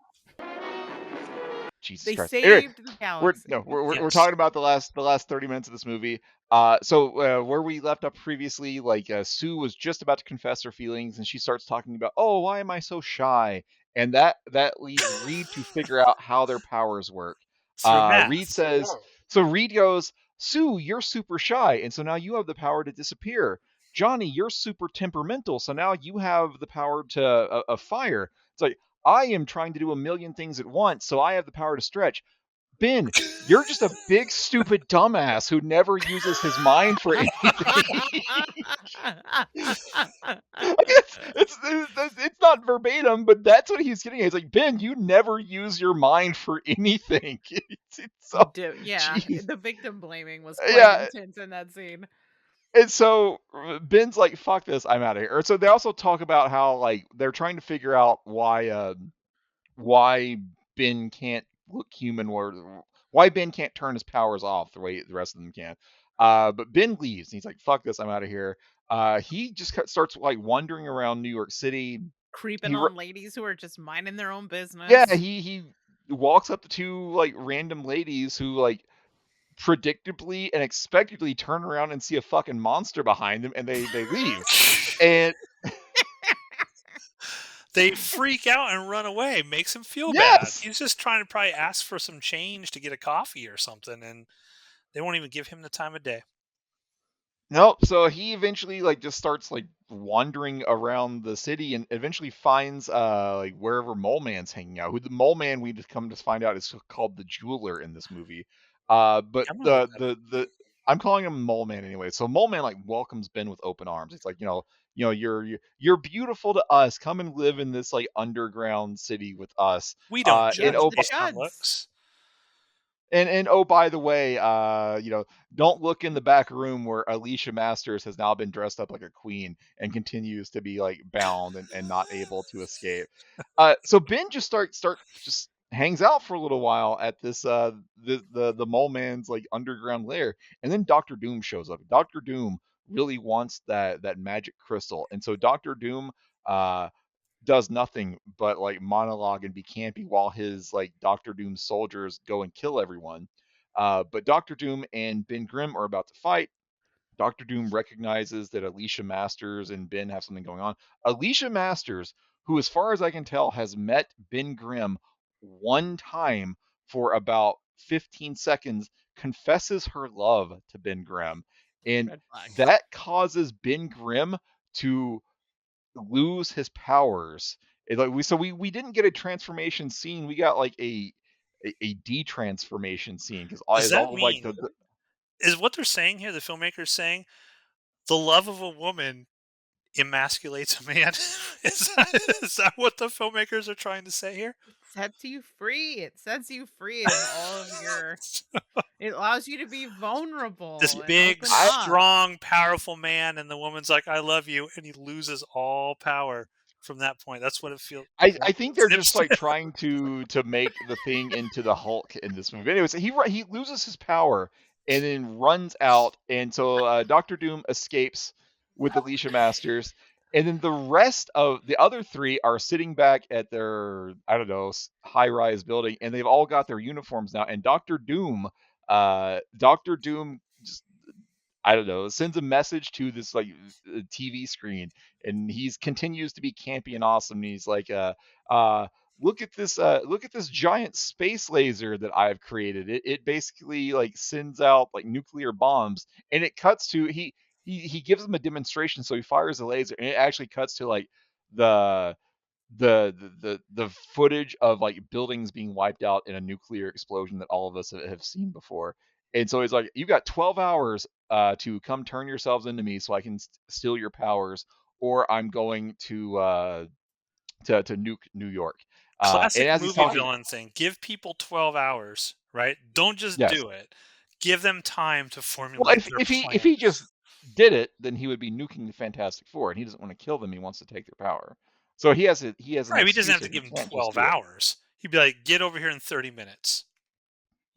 Jesus They Christ. Anyway, saved the galaxy. we're Yes. talking about the last 30 minutes of this movie. Where we left up previously, like Sue was just about to confess her feelings, and she starts talking about, oh, why am I so shy? And that leads Reed to figure out how their powers work. Through Reed math. says, so Reed goes, Sue, you're super shy, and so now you have the power to disappear. Johnny, you're super temperamental, so now you have the power to fire. It's like, I am trying to do a million things at once, so I have the power to stretch. Ben, you're just a big stupid dumbass who never uses his mind for anything. It's not verbatim, but that's what he's getting at. He's like, Ben, you never use your mind for anything. It's so, Yeah, jeez. the victim blaming was quite Yeah, intense in that scene. and so Ben's like, fuck this, I'm out of here. Or so they also talk about how like they're trying to figure out why Ben can't look human or why Ben can't turn his powers off the way the rest of them can. But Ben leaves. And he's like, "Fuck this! I'm out of here." He just starts like wandering around New York City. Creeping He on ladies who are just minding their own yeah business. he walks up to two like random ladies who like predictably and expectedly turn around and see a fucking monster behind them, and they leave. And They freak out and run away. Makes him feel bad. yes, He's just trying to probably ask for some change to get a coffee or something, and they won't even give him the time of day. nope. So he eventually like just starts like wandering around the city and eventually finds like wherever Mole Man's hanging out. Who the Mole Man we just come to find out is called the Jeweler in this movie. But I'm gonna look that up. I'm calling him Mole Man anyway. So Mole Man like welcomes Ben with open arms. It's like, you're beautiful to us. Come and live in this like underground city with us. We don't And judge Yes, oh, the based on chuds. looks. and oh, by the way, don't look in the back room where Alicia Masters has now been dressed up like a queen and continues to be like bound and not able to escape. So Ben just just hangs out for a little while at this the mole man's like underground lair, and then Doctor Doom shows up. Doctor Doom really wants that magic crystal, and so Doctor Doom uh does nothing but like monologue and be campy while his like Doctor Doom soldiers go and kill everyone. But Doctor Doom and Ben Grimm are about to fight. Doctor Doom recognizes that Alicia Masters and Ben have something going on. Alicia Masters, who, as far as I can tell, has met Ben Grimm one time for about 15 seconds, confesses her love to Ben Grimm. And Red flag. that causes Ben Grimm to lose his powers. We didn't get a transformation scene. We got like a de-transformation scene because Does that all like mean is what they're saying here? The filmmakers saying the love of a woman emasculates a man. Is that what the filmmakers are trying to say here? It sets you free. It sets you free of all of your. It allows you to be This vulnerable and big, open up. strong, powerful man, and the woman's like, "I love you," and he loses all power from that point. That's what it feels. I think they're just Seems like trying to make the Thing into the Hulk in this movie. Anyways, he loses his power and then runs out, and so Doctor Doom escapes with Alicia Masters, and then the rest of the other three are sitting back at their high-rise building, and they've all got their uniforms now. And Doctor Doom just sends a message to this like TV screen, and he's continues to be campy and awesome. And he's like, uh, look at this giant space laser that I've created. It basically like sends out like nuclear bombs, and it cuts to he gives them a demonstration. So he fires a laser, and it actually cuts to like the the footage of like buildings being wiped out in a nuclear explosion that all of us have seen before. And so he's like, "You got 12 hours to come turn yourselves into me, so I can steal your powers, or I'm going to nuke New York." And classic as he's movie talking, villain thing. Give people 12 hours, right? Don't just yes. do it. Give them time to Well, formulate their if plan. he just did it, then he would be nuking the Fantastic Four, and he doesn't want to kill them. He wants to take their power. So he has an Right, he doesn't excuse have to here. He give him can't just 12 do it. hours. He'd be like, "Get over here in 30 minutes."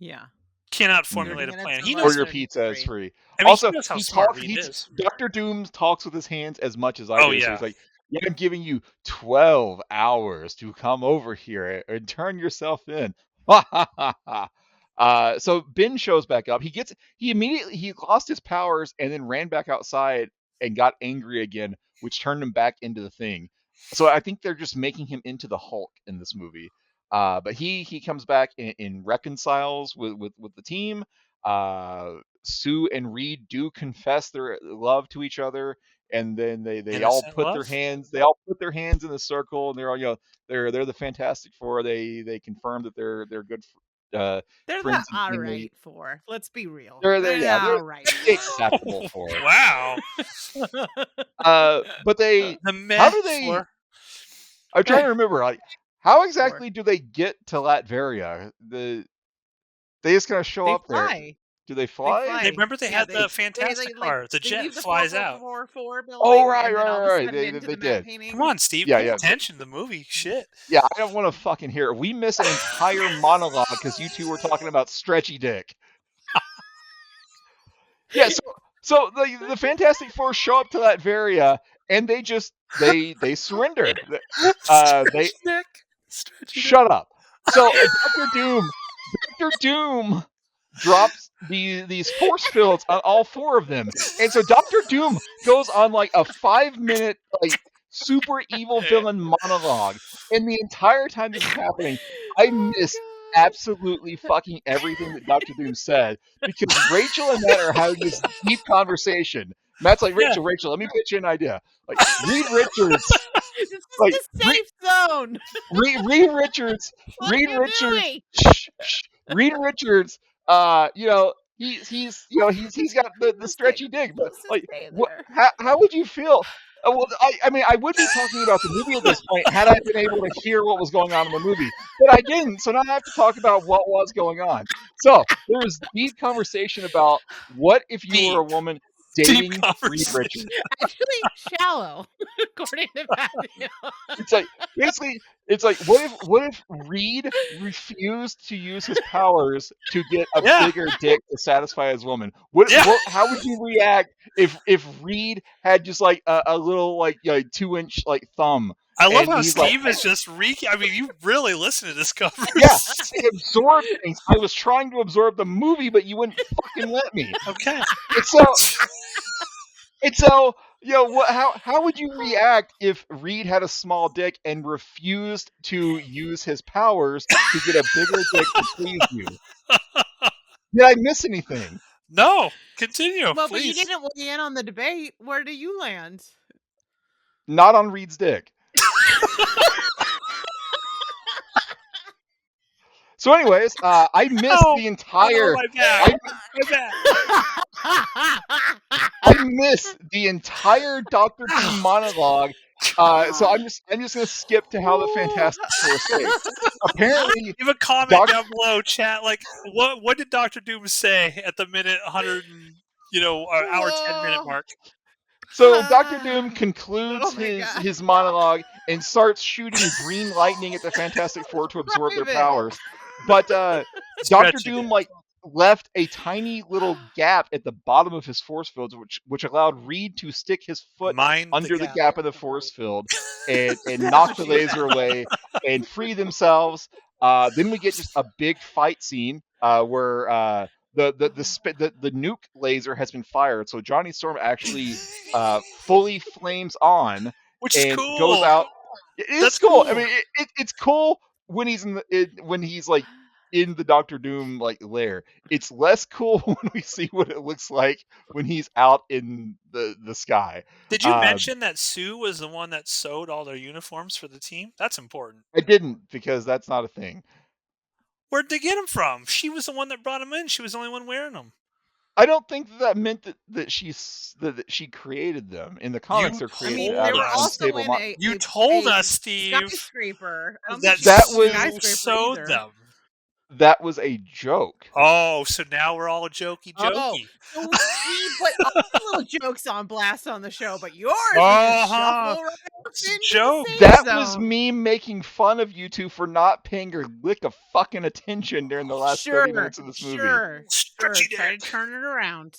Yeah. Cannot Yeah. 30 formulate a minutes plan. or He Or less knows. your and pizza is free. free. I mean, he Also, knows how he smart talks. Reed is. Doctor Doom talks with his hands as much as I Oh do. So he's yeah, like, "Yeah, I'm giving you 12 hours to come over here and turn yourself in." Ha ha ha ha. So Ben shows back up. He lost his powers and then ran back outside and got angry again, which turned him back into the Thing. So I think they're just making him into the Hulk in this movie. But he comes back and reconciles with the team. Sue and Reed do confess their love to each other, and then they all innocent put their love. hands in the circle, and they're all they're the Fantastic Four. They confirm that they're good They're the friends and all teammates. right for. Let's be real. They're They're the yeah all right they're the acceptable for. Wow, But they the how meh do they? for. I'm trying to remember like how for. exactly do they get to Latveria? They just kind of show They up there. fly. Do they They fly? They fly. remember they Yeah, had the they fantastic car. The they jet leave the flies out. 4444 Oh, building right, and then right, all of right, a right. sudden They into they the matte did. Come painting. on, Steve, Yeah, pay yeah. attention to the movie. Shit. Yeah, I don't want to fucking hear it. We miss an entire monologue because you two were talking about stretchy dick. Yeah, so the Fantastic Four show up to Latveria and they surrender. They Stretchy Nick. Stretchy Nick. shut up. So Doctor Doom drops these force fields on all four of them, and so Doctor Doom goes on like a 5 minute like super evil villain monologue, and the entire time this is happening, I Oh missed god. absolutely fucking everything that Doctor Doom said because Rachel and Matt are having this deep conversation. Matt's like, Yeah. Rachel, let me pitch you an idea. Like Reed Richards, This is like the safe zone. Reed Richards, What are you doing? Reed Richards, he's got the stretchy dick, but Supposed to like stay what there. how would you feel? Well, I mean, I would be talking about the movie at this point had I been able to hear what was going on in the movie, but I didn't. So now I have to talk about what was going on. So there was deep conversation about what if you were Deep, a woman deep dating Reed conversation. Richards. Actually, shallow, according to Matthew. It's like basically it's like what if Reed refused to use his powers to get a Yeah, bigger dick to satisfy his woman? yeah. What how would you react if Reed had just like a little like 2-inch like thumb I love and how he's like Steve is just I mean, you really listen to this yeah, conversation. I absorb things. I was trying to absorb the movie, but you wouldn't fucking let me. Okay. And so And so, how would you react if Reed had a small dick and refused to use his powers to get a bigger dick to please you? Did I miss anything? No, continue, Well, but you please. didn't weigh in on the debate. Where do you land? Not on Reed's dick. So, anyways, I missed Oh, the oh, entire. my back, I my back. I missed the entire Doctor Doom monologue. So I'm just gonna skip to how the Ooh. Fantastic Four escape. Apparently, Leave a comment Doc. down below, chat. Like, what did Doctor Doom say at the minute 100 and hour 10-minute Whoa. mark? So Doctor Doom Oh concludes my his god. his monologue and starts shooting green lightning at the Fantastic Four to absorb their Private. powers. But Doctor Stretchy Doom dick. like left a tiny little gap at the bottom of his force fields, which allowed Reed to stick his foot Mind the under the gap. gap of the force field and That's knock what the she laser said. away and free themselves. Then we get just a big fight scene where the nuke laser has been fired, so Johnny Storm actually fully flames on Which is and goes cool. out. It is That's cool. I cool. mean, it's cool when when he's like in the Doctor Doom like lair. It's less cool when we see what it looks like when he's out in the sky. Did you Uh, mention that Sue was the one that sewed all their uniforms for the team? That's important. I didn't because that's not a thing. Where'd they get them from? She was the one that brought them in. She was the only one wearing them. I don't think that meant that she created them. In the comics, You they're I created mean, out they told of were us. also unstable. in You told a us, Steve, skyscraper. I don't think that she was That in a was Sue skyscraper sewed either. them. that was a joke. Oh, so now we're all jokey Oh, jokey. so we put our little jokes on blast on the show, but yours we just Uh-huh. shuffle right It's a into the joke. safe That was zone. me making fun of you two for not paying your lick of fucking attention during the last 30 Sure, minutes of this movie. sure, sure. Stretchy Try to dick. turn it around.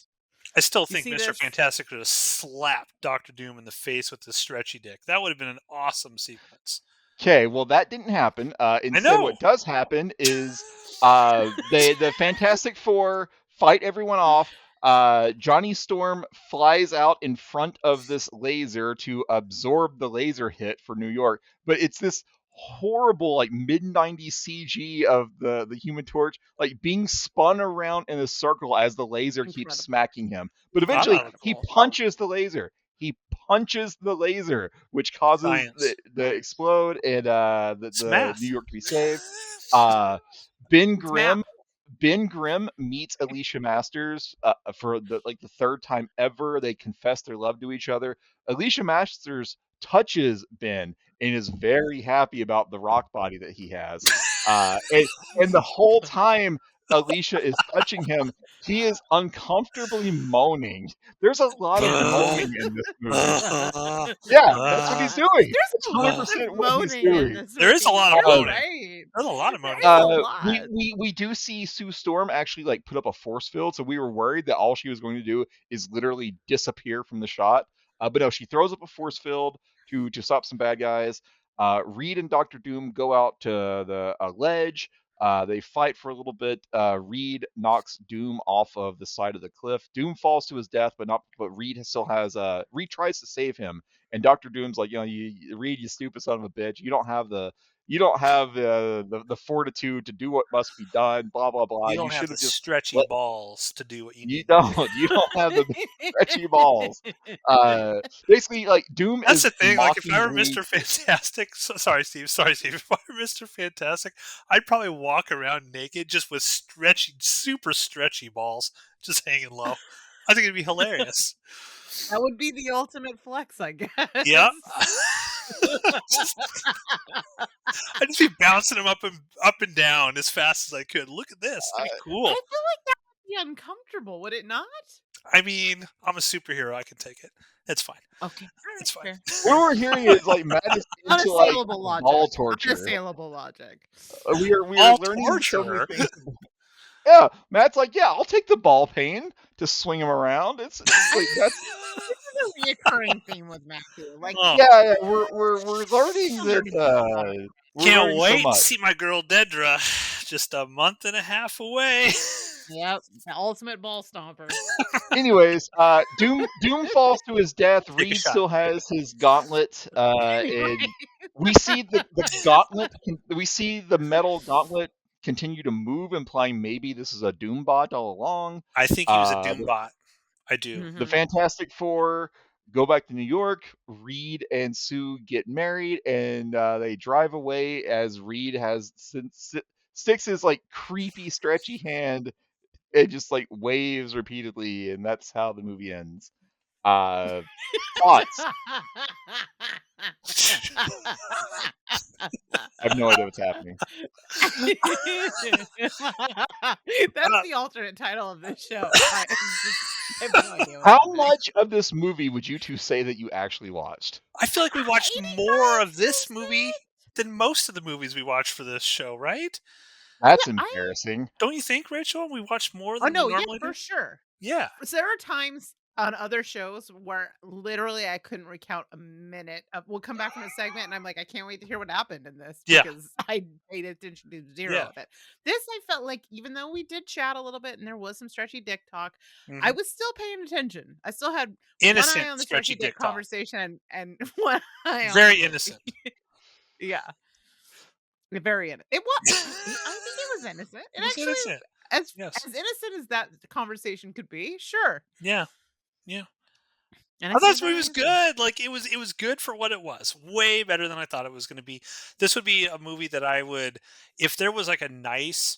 I still You think see Mr. this? Fantastic could have slapped Doctor Doom in the face with his stretchy dick. That would have been an awesome sequence. Okay, well that didn't happen. I Instead, know. what does happen is the Fantastic Four fight everyone off. Johnny Storm flies out in front of this laser to absorb the laser hit for New York, but it's this horrible like mid 90s CG of the Human Torch like being spun around in a circle as the laser keeps Incredible. smacking him. But I eventually thought it he cool. Incredible. punches the laser. He punches the laser, which causes Science. the explode and It's the New math. York to be saved. Uh, Ben It's math. Grimm Ben Grimm meets Alicia Masters for the third time ever. They confess their love to each other. Alicia Masters touches Ben and is very happy about the rock body that he has. And the whole time Alicia is touching him, he is uncomfortably moaning. There's a lot of moaning in this movie. Yeah, that's what he's doing. There's That's a lot of 100% what he's moaning in doing. this There is a movie. lot of You're moaning. right. There's a lot of There moaning. is a We, lot. we do see Sue Storm actually like put up a force field, so we were worried that all she was going to do is literally disappear from the shot. But no, she throws up a force field to stop some bad guys. Reed and Doctor Doom go out to the ledge. They fight for a little bit. Reed knocks Doom off of the side of the cliff. Doom falls to his death, but Reed still has Reed tries to save him, and Doctor Doom's like, Reed, you stupid son of a bitch, you don't have you don't have the fortitude to do what must be done. Blah blah blah. You You don't have should the have just stretchy let. balls to do what you You need to do. don't. You don't have the stretchy balls. Basically, like Doom That's is the thing. Like, if I mocking were Reed. Mr. Fantastic, sorry, Steve. Sorry, Steve. If I were Mr. Fantastic, I'd probably walk around naked, just with stretchy, super stretchy balls, just hanging low. I think it'd be hilarious. That would be the ultimate flex, I guess. Yeah. just, I'd just be bouncing them up and down as fast as I could. Look at this. That'd be I cool. feel like that would be uncomfortable, would it not? I mean, I'm a superhero. I can take it. It's fine. Okay, all right, It's fine. fair. What we're hearing is like Matt is into like Unassailable ball logic. torture. Unassailable logic. We are All learning so many torture. things. Yeah, Matt's like, yeah, I'll take the ball pain to swing him around. It's like that's This is a reoccurring theme with Matthew. Like, Oh, yeah. We're learning so that dirty ball. we're can't learning so wait to much. see my girl Dedra. Just a month and a half away. Yep, the ultimate ball stomper. Anyways, Doom falls to his death. Take a Reed shot. still has his gauntlet, and we see the gauntlet. We see the metal gauntlet continue to move, implying maybe this is a Doom bot all along. I think he was a Doom bot. I do. The Mhm. Fantastic Four go back to New York. Reed and Sue get married, and they drive away as Reed sticks his like creepy, stretchy hand and just like waves repeatedly, and that's how the movie ends. Thoughts? I have no idea what's happening. That's the alternate title of this show. I have no idea what's How happening. much of this movie would you two say that you actually watched? I feel like we watched more of this movie 85%? than most of the movies we watched for this show, right? That's Yeah, I embarrassing. Don't you think, Rachel? We watched more Oh, than we no, yeah, normally for do? sure. Yeah. There are times on other shows where literally I couldn't recount a minute of we'll come back from a segment and I'm like, I can't wait to hear what happened in this Yeah. because I paid attention to zero Yeah. of it. This I felt like even though we did chat a little bit and there was some stretchy dick talk, I Mhm. was still paying attention. I still had one eye Innocent on the stretchy stretchy dick dick talk. conversation and one eye on the Very movie. innocent. Yeah. Very innocent. It was I think it was innocent. It It was actually innocent. Yes. as innocent as that conversation could be, sure. Yeah. Yeah. And I I thought say this movie very was innocent. good. Like, it was good for what it was. Way better than I thought it was going to be. This would be a movie that I would, if there was like a nice,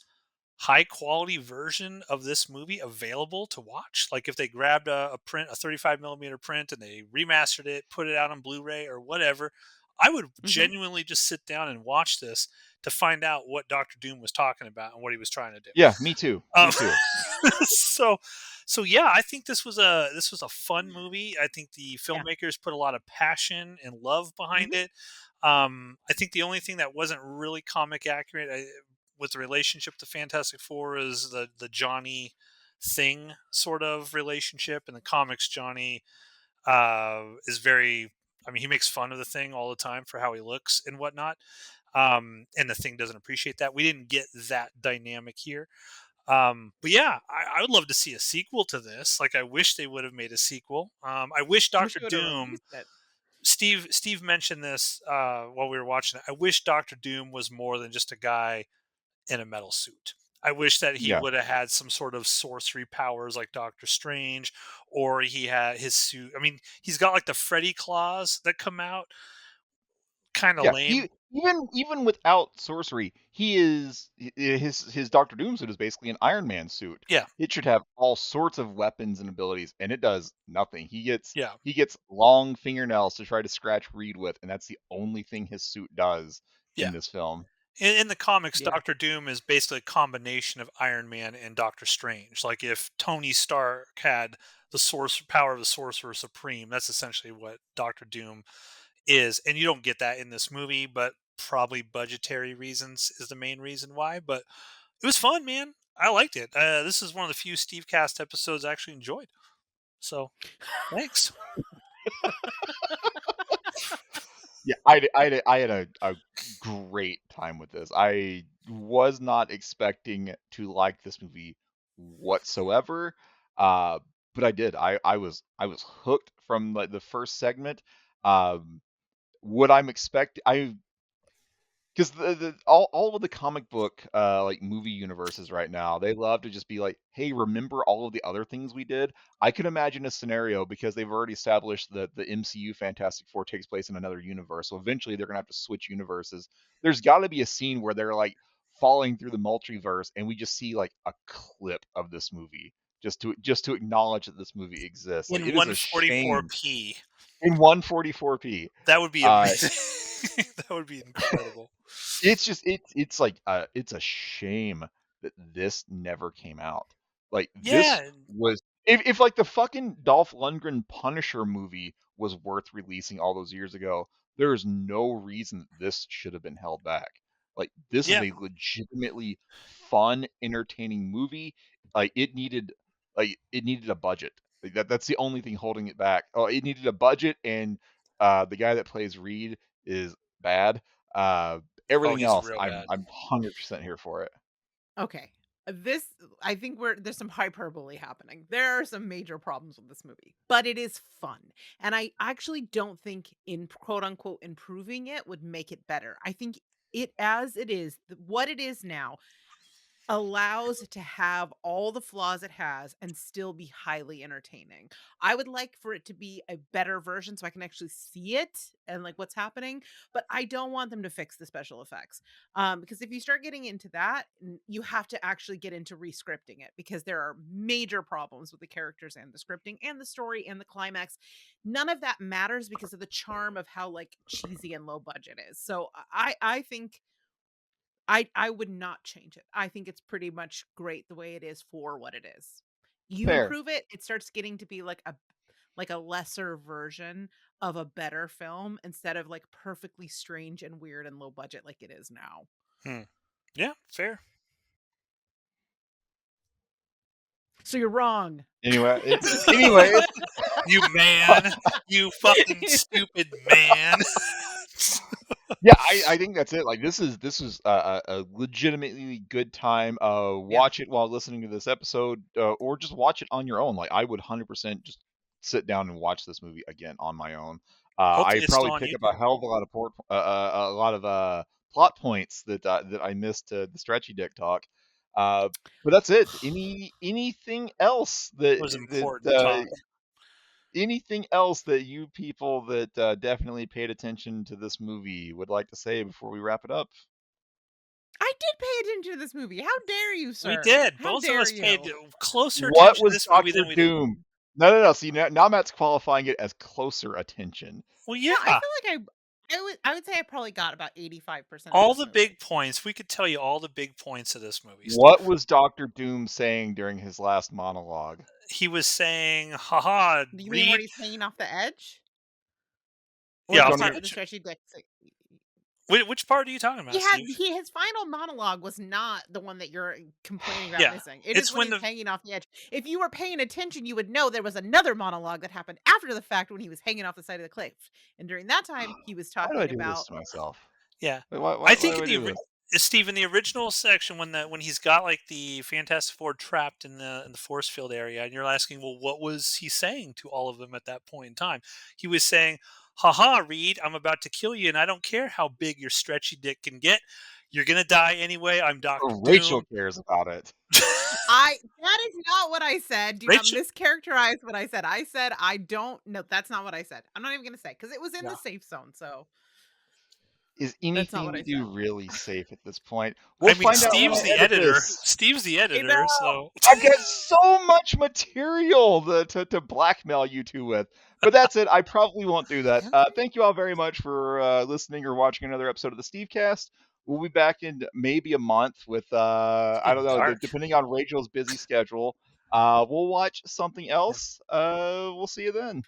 high quality version of this movie available to watch. Like, if they grabbed a print, a 35 millimeter print, and they remastered it, put it out on Blu-ray or whatever, I would Mhm. genuinely just sit down and watch this to find out what Doctor Doom was talking about and what he was trying to do. Yeah, me too. Um, Me too. so yeah, I think this was a fun movie. I think the Yeah. filmmakers put a lot of passion and love behind Mhm. it. I think the only thing that wasn't really comic accurate with the relationship to Fantastic Four is the Johnny thing sort of relationship. In the comics, Johnny is very. I mean, he makes fun of the thing all the time for how he looks and whatnot. And the thing doesn't appreciate that. We didn't get that dynamic here. But yeah, I would love to see a sequel to this. Like, I wish they would have made a sequel. I wish Wish Doctor you would have Doom. released it. Steve mentioned this while we were watching it. I wish Doctor Doom was more than just a guy in a metal suit. I wish that he Yeah. would have had some sort of sorcery powers like Doctor Strange, or he had his suit. I mean, he's got like the Freddy claws that come out, kind of Yeah, lame. even without sorcery, he is his Doctor Doom suit is basically an Iron Man suit. Yeah, It should have all sorts of weapons and abilities, and it does nothing. yeah, He gets long fingernails to try to scratch Reed with, and that's the only thing his suit does yeah. in this film. In the comics, Yeah. Doctor Doom is basically a combination of Iron Man and Doctor Strange. Like, if Tony Stark had the source power of the Sorcerer Supreme, that's essentially what Doctor Doom is. And you don't get that in this movie, but probably budgetary reasons is the main reason why. But it was fun, man. I liked it. This is one of the few Stevecast episodes I actually enjoyed. So thanks. Yeah, I had a great time with this. I was not expecting to like this movie whatsoever, uh, but I did. I was hooked from like the first segment. Um, what I'm expect I because all of the comic book like movie universes right now, they love to just be like, hey, remember all of the other things we did? I could imagine a scenario because they've already established that the MCU Fantastic Four takes place in another universe, so eventually they're gonna have to switch universes. There's got to be a scene where they're like falling through the multiverse, and we just see like a clip of this movie just to acknowledge that this movie exists. Like In it is a shame 144p. in 144p. That would be Uh, amazing. That would be incredible. It's just it's like it's a shame that this never came out. Like this Yeah, was if like the fucking Dolph Lundgren Punisher movie was worth releasing all those years ago, there is no reason that this should have been held back. Like this is yeah. a legitimately fun, entertaining movie. Like it needed a budget. Like that's the only thing holding it back. Oh, it needed a budget, and the guy that plays Reed is bad. Uh, Oh, Everything he's else, real I'm bad. I'm 100% here for it. Okay. This I think there's some hyperbole happening. There are some major problems with this movie, but it is fun. And I actually don't think in quote unquote improving it would make it better. I think it as it is, what it is now allows it to have all the flaws it has and still be highly entertaining. I would like for it to be a better version so I can actually see it and like what's happening, but I don't want them to fix the special effects. Because if you start getting into that, you have to actually get into rescripting it because there are major problems with the characters and the scripting and the story and the climax. None of that matters because of the charm of how like cheesy and low budget is. So I think I would not change it. I think it's pretty much great the way it is for what it is. You Fair. improve it, it starts getting to be like a lesser version of a better film instead of like perfectly strange and weird and low budget like it is now. Hmm. Yeah, fair. So you're wrong. Anyway, You man. You fucking stupid man. yeah, I think that's it. Like this is a legitimately good time. Yeah. Watch it while listening to this episode, or just watch it on your own. Like I would 100% just sit down and watch this movie again on my own. I Hopefully it's still probably on pick up a YouTube. hell of a lot of a lot of plot points that I missed the stretchy dick talk. Uh, but that's it. Anything else It was that important talk. anything else that you people that definitely paid attention to this movie would like to say before we wrap it up? I did pay attention to this movie. How dare you, We sir? did. How Both of dare us paid you? closer What attention to was this movie Doctor than we did. Doom? No, no, no. See, now Matt's qualifying it as closer attention. Well, No, I yeah. feel like I would say I probably got about 85% of All this the movie. big points. We could tell you all the big points of this movie, What Steve. was Doctor Doom saying during his last monologue? He was saying, haha, Do you mean when Reed. he's hanging off the edge? Or Yeah, the off Don't the part with even. the edge. stretchy dick? Which part are you talking about, Steve? His final monologue was not the one that you're complaining about Yeah. missing. It is It's when when he's the. hanging off the edge. If you were paying attention, you would know there was another monologue that happened after the fact when he was hanging off the side of the cliff. And during that time, he was Why do I talking do this about to myself? Yeah. Wait, I why think do in I the do this? Steve, in the original section when he's got like the Fantastic Four trapped in the force field area, and you're asking, well, what was he saying to all of them at that point in time? He was saying, "Haha, Reed, I'm about to kill you, and I don't care how big your stretchy dick can get. You're gonna die anyway. I'm Doctor Rachel Doom." cares about it. I that is not what I said. Do not Rachel, mischaracterize what I said. I said I don't no, that's not what I said. I'm not even gonna say because it was in yeah. the safe zone, so Is that's not anything what we I said. do really safe at this point? We'll I mean, find out when Steve's I the edit editor. this. Steve's the I know. editor, so I've got so much material to blackmail you two with. But that's it. I probably won't do that. Okay. Thank you all very much for listening or watching another episode of the Stevecast. We'll be back in maybe a month with, it's I getting don't know, dark. depending on Rachel's busy schedule. We'll watch something else. We'll see you then.